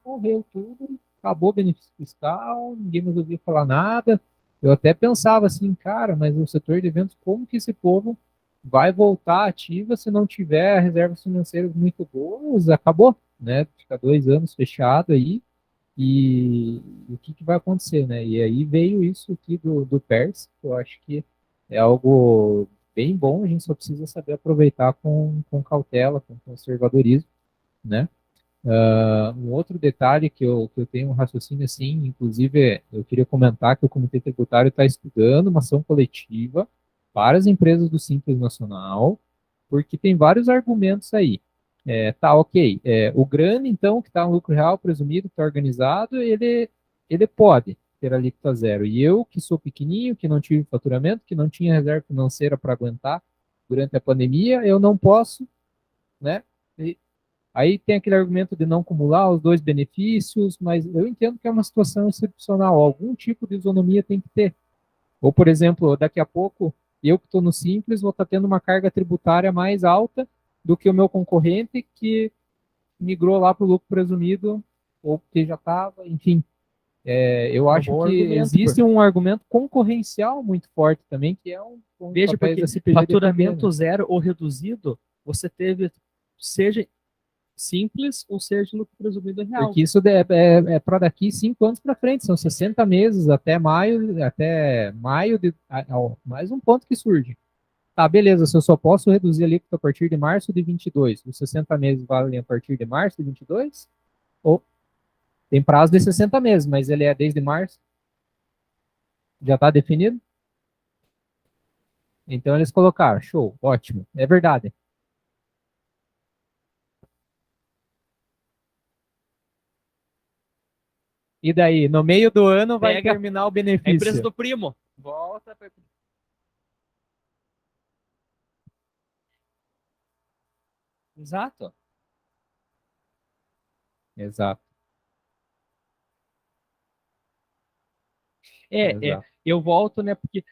morreu tudo, acabou o benefício fiscal, ninguém mais ouvia falar nada. Eu até pensava assim, cara, mas o setor de eventos, como que esse povo vai voltar ativa se não tiver reservas financeiras muito boas? Acabou, né? Fica 2 anos fechado aí, e o que vai acontecer, né? E aí veio isso aqui do PERS, que eu acho que é algo bem bom, a gente só precisa saber aproveitar com cautela, com conservadorismo, né? Um outro detalhe que eu tenho um raciocínio assim, inclusive eu queria comentar que o Comitê Tributário está estudando uma ação coletiva para as empresas do Simples Nacional, porque tem vários argumentos aí. Tá, ok. O grande, então, que está no lucro real presumido, que está organizado, ele pode ter alíquota zero. E eu, que sou pequenininho, que não tive faturamento, que não tinha reserva financeira para aguentar durante a pandemia, eu não posso, né? Aí tem aquele argumento de não acumular os dois benefícios, mas eu entendo que é uma situação excepcional. Algum tipo de isonomia tem que ter. Ou, por exemplo, daqui a pouco, eu que estou no Simples vou estar tendo uma carga tributária mais alta do que o meu concorrente que migrou lá para o lucro presumido, ou que já estava, enfim. Eu acho bom que argumento, existe um argumento concorrencial muito forte também, que é um Veja, papéis porque da CPG defender, faturamento né? zero ou reduzido, você teve, seja simples ou seja lucro presumido real. Porque isso é para daqui 5 anos para frente, são 60 meses até maio mais um ponto que surge. Tá, beleza, se eu só posso reduzir a alíquota a partir de março de 22, os 60 meses valem a partir de março de 22? Ou tem prazo de 60 meses, mas ele é desde março? Já está definido? Então eles colocaram, show, ótimo, é verdade. E daí, no meio do ano vai Pega terminar o a benefício. empresa do primo. Volta para Exato. Exato, exato. Eu volto, né, porque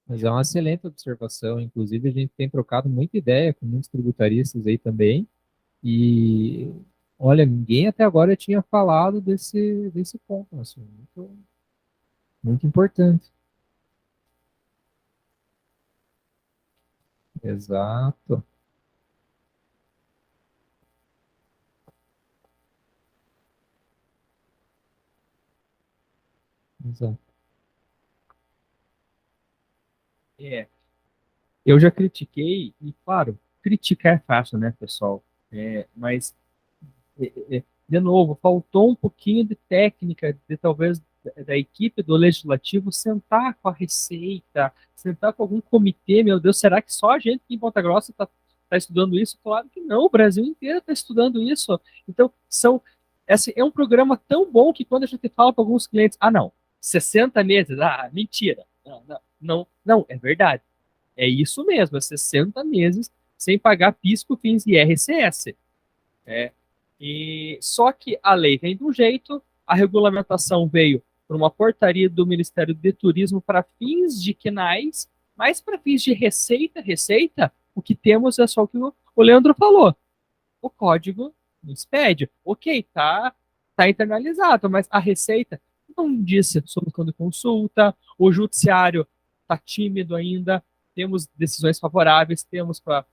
Mas é uma excelente observação. Inclusive, a gente tem trocado muita ideia com muitos tributaristas aí também. E, olha, ninguém até agora tinha falado desse ponto. Assim, muito, muito importante. Exato, exato. é, eu já critiquei, e claro, criticar é fácil, né, pessoal? Mas, de novo, faltou um pouquinho de técnica, de talvez da equipe do legislativo sentar com a Receita, sentar com algum comitê. Meu Deus, será que só a gente aqui em Ponta Grossa está estudando isso? Claro que não, o Brasil inteiro está estudando isso. Então, esse é um programa tão bom que quando a gente fala para alguns clientes, não, 60 meses, mentira. Não, é verdade. É isso mesmo, é 60 meses sem pagar PIS, COFINS e IRCS. Só que a lei vem de um jeito, a regulamentação veio por uma portaria do Ministério de Turismo para fins de quinais, mas para fins de receita, o que temos é só o que o Leandro falou. O código nos pede. Ok, tá internalizado, mas a Receita não disse sobre quando consulta, o judiciário está tímido ainda, temos decisões favoráveis, temos para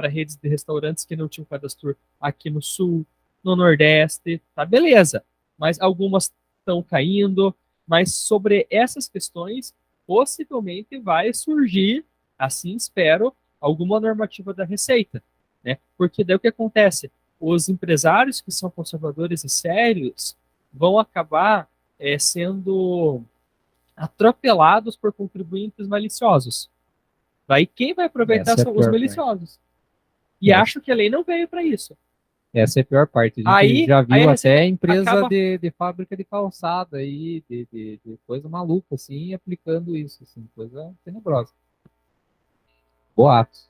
redes de restaurantes que não tinham cadastro aqui no Sul, no Nordeste, tá beleza. Mas algumas estão caindo, mas sobre essas questões, possivelmente vai surgir, assim espero, alguma normativa da Receita, né? Porque daí o que acontece? Os empresários que são conservadores e sérios vão acabar sendo atropelados por contribuintes maliciosos. Daí quem vai aproveitar Essa é a são os pior parte. maliciosos. E Essa, acho que a lei não veio para isso. essa é a pior parte. A gente Aí, já aí viu a até Receita empresa acaba. de fábrica de calçada aí, de coisa maluca, assim, aplicando isso, assim, coisa tenebrosa. Boatos.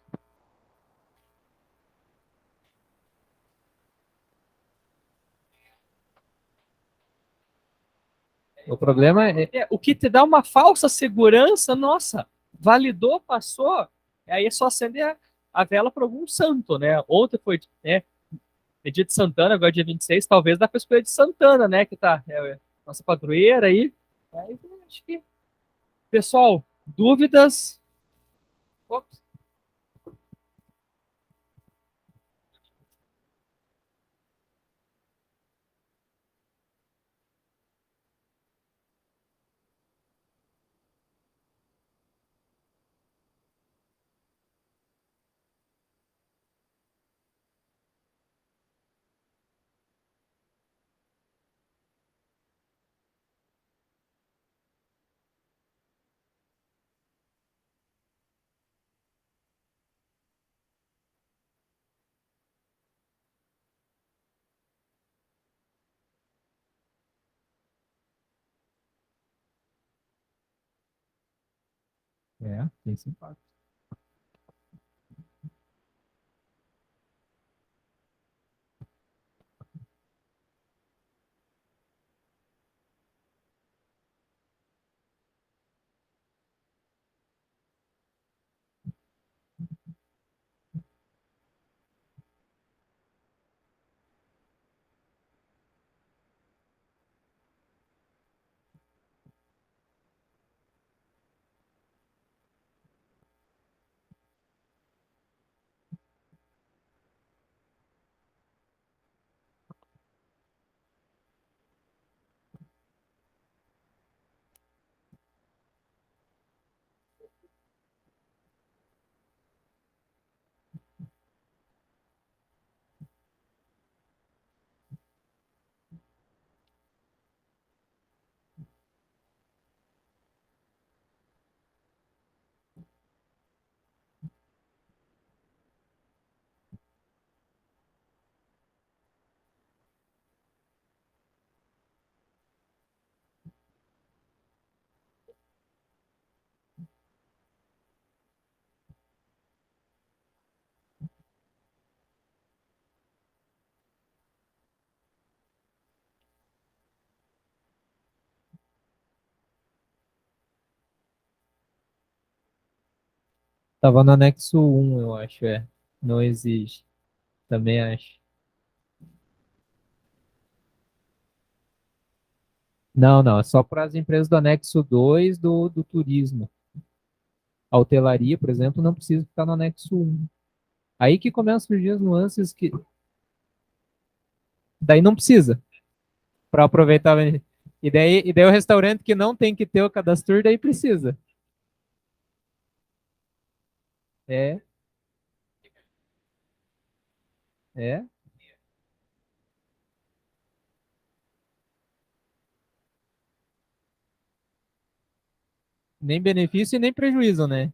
O problema é, O que te dá uma falsa segurança, nossa, validou, passou, aí é só acender a vela para algum santo, né? Ontem foi, né, é dia de Santana, agora é dia 26, talvez dá para escolher de Santana, né? Que tá, nossa padroeira aí. Aí acho que, pessoal, dúvidas? Ops. tem esse impacto. Tava no anexo 1, eu acho, é. Não exige. Também acho. Não, não, é só para as empresas do anexo 2 do turismo. A hotelaria, por exemplo, não precisa ficar no anexo 1. Aí que começam a surgir as nuances que. Daí não precisa, para aproveitar. E daí o restaurante que não tem que ter o cadastro, daí precisa. É, é. Nem benefício e nem prejuízo, né?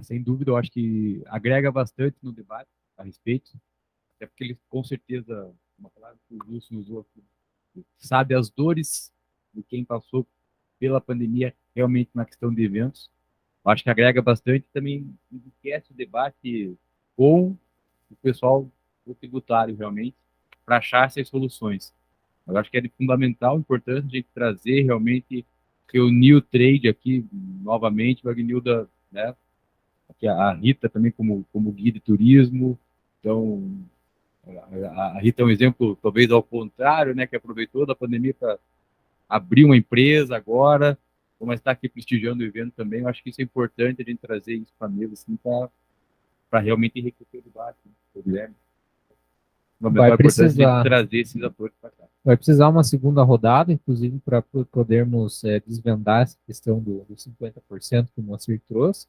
Sem dúvida, eu acho que agrega bastante no debate a respeito, até porque ele, com certeza, uma palavra que o Wilson usou aqui, sabe as dores de quem passou pela pandemia realmente na questão de eventos. Eu acho que agrega bastante e também enriquece o debate com o pessoal do tributário, realmente, para achar essas soluções. Eu acho que é de fundamental, importante a gente trazer realmente, reunir o trade aqui novamente, o Agnilda, né, aqui a Rita também como guia de turismo, então a Rita é um exemplo, talvez ao contrário, né, que aproveitou da pandemia para abrir uma empresa agora, mas está aqui prestigiando o evento também. Eu acho que isso é importante a gente trazer isso para a mesa, assim, para realmente enriquecer o debate, né, Guilherme. Vai É importante a gente precisar, trazer esses atores para cá. vai precisar uma segunda rodada, inclusive, para podermos desvendar essa questão do 50% que o Moacir trouxe.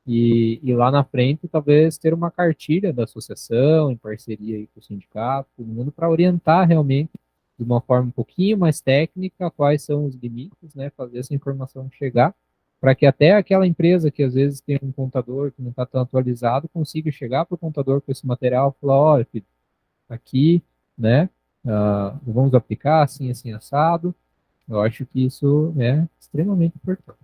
E lá na frente, talvez ter uma cartilha da associação, em parceria aí com o sindicato, todo mundo, para orientar realmente de uma forma um pouquinho mais técnica quais são os limites, né? Fazer essa informação chegar, para que até aquela empresa que às vezes tem um contador que não está tão atualizado consiga chegar para o contador com esse material e falar: olha, filho, aqui, né? Vamos aplicar assim, assim, assado. Eu acho que isso é extremamente importante.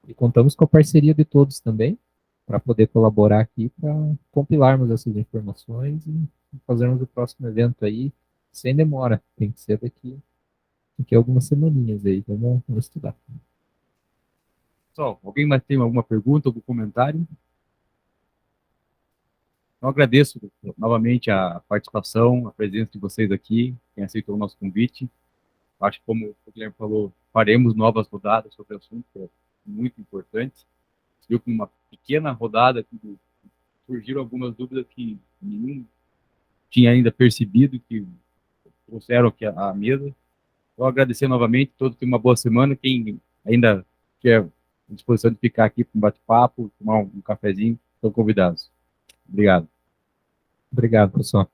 E contamos com a parceria de todos também, para poder colaborar aqui, para compilarmos essas informações e fazermos o próximo evento aí, sem demora. Tem que ser daqui a algumas semaninhas aí. Vamos estudar. Pessoal, alguém mais tem alguma pergunta, algum comentário? Eu agradeço novamente a participação, a presença de vocês aqui, quem aceitou o nosso convite. Acho que, como o Guilherme falou, faremos novas rodadas sobre o assunto, que é muito importante. Viu que numa pequena rodada surgiram algumas dúvidas que nenhum tinha ainda percebido, que trouxeram aqui à mesa. Vou agradecer novamente, todos tenham uma boa semana. Quem ainda quer à disposição de ficar aqui para um bate-papo, tomar um cafezinho, estão convidados. Obrigado. Obrigado, pessoal.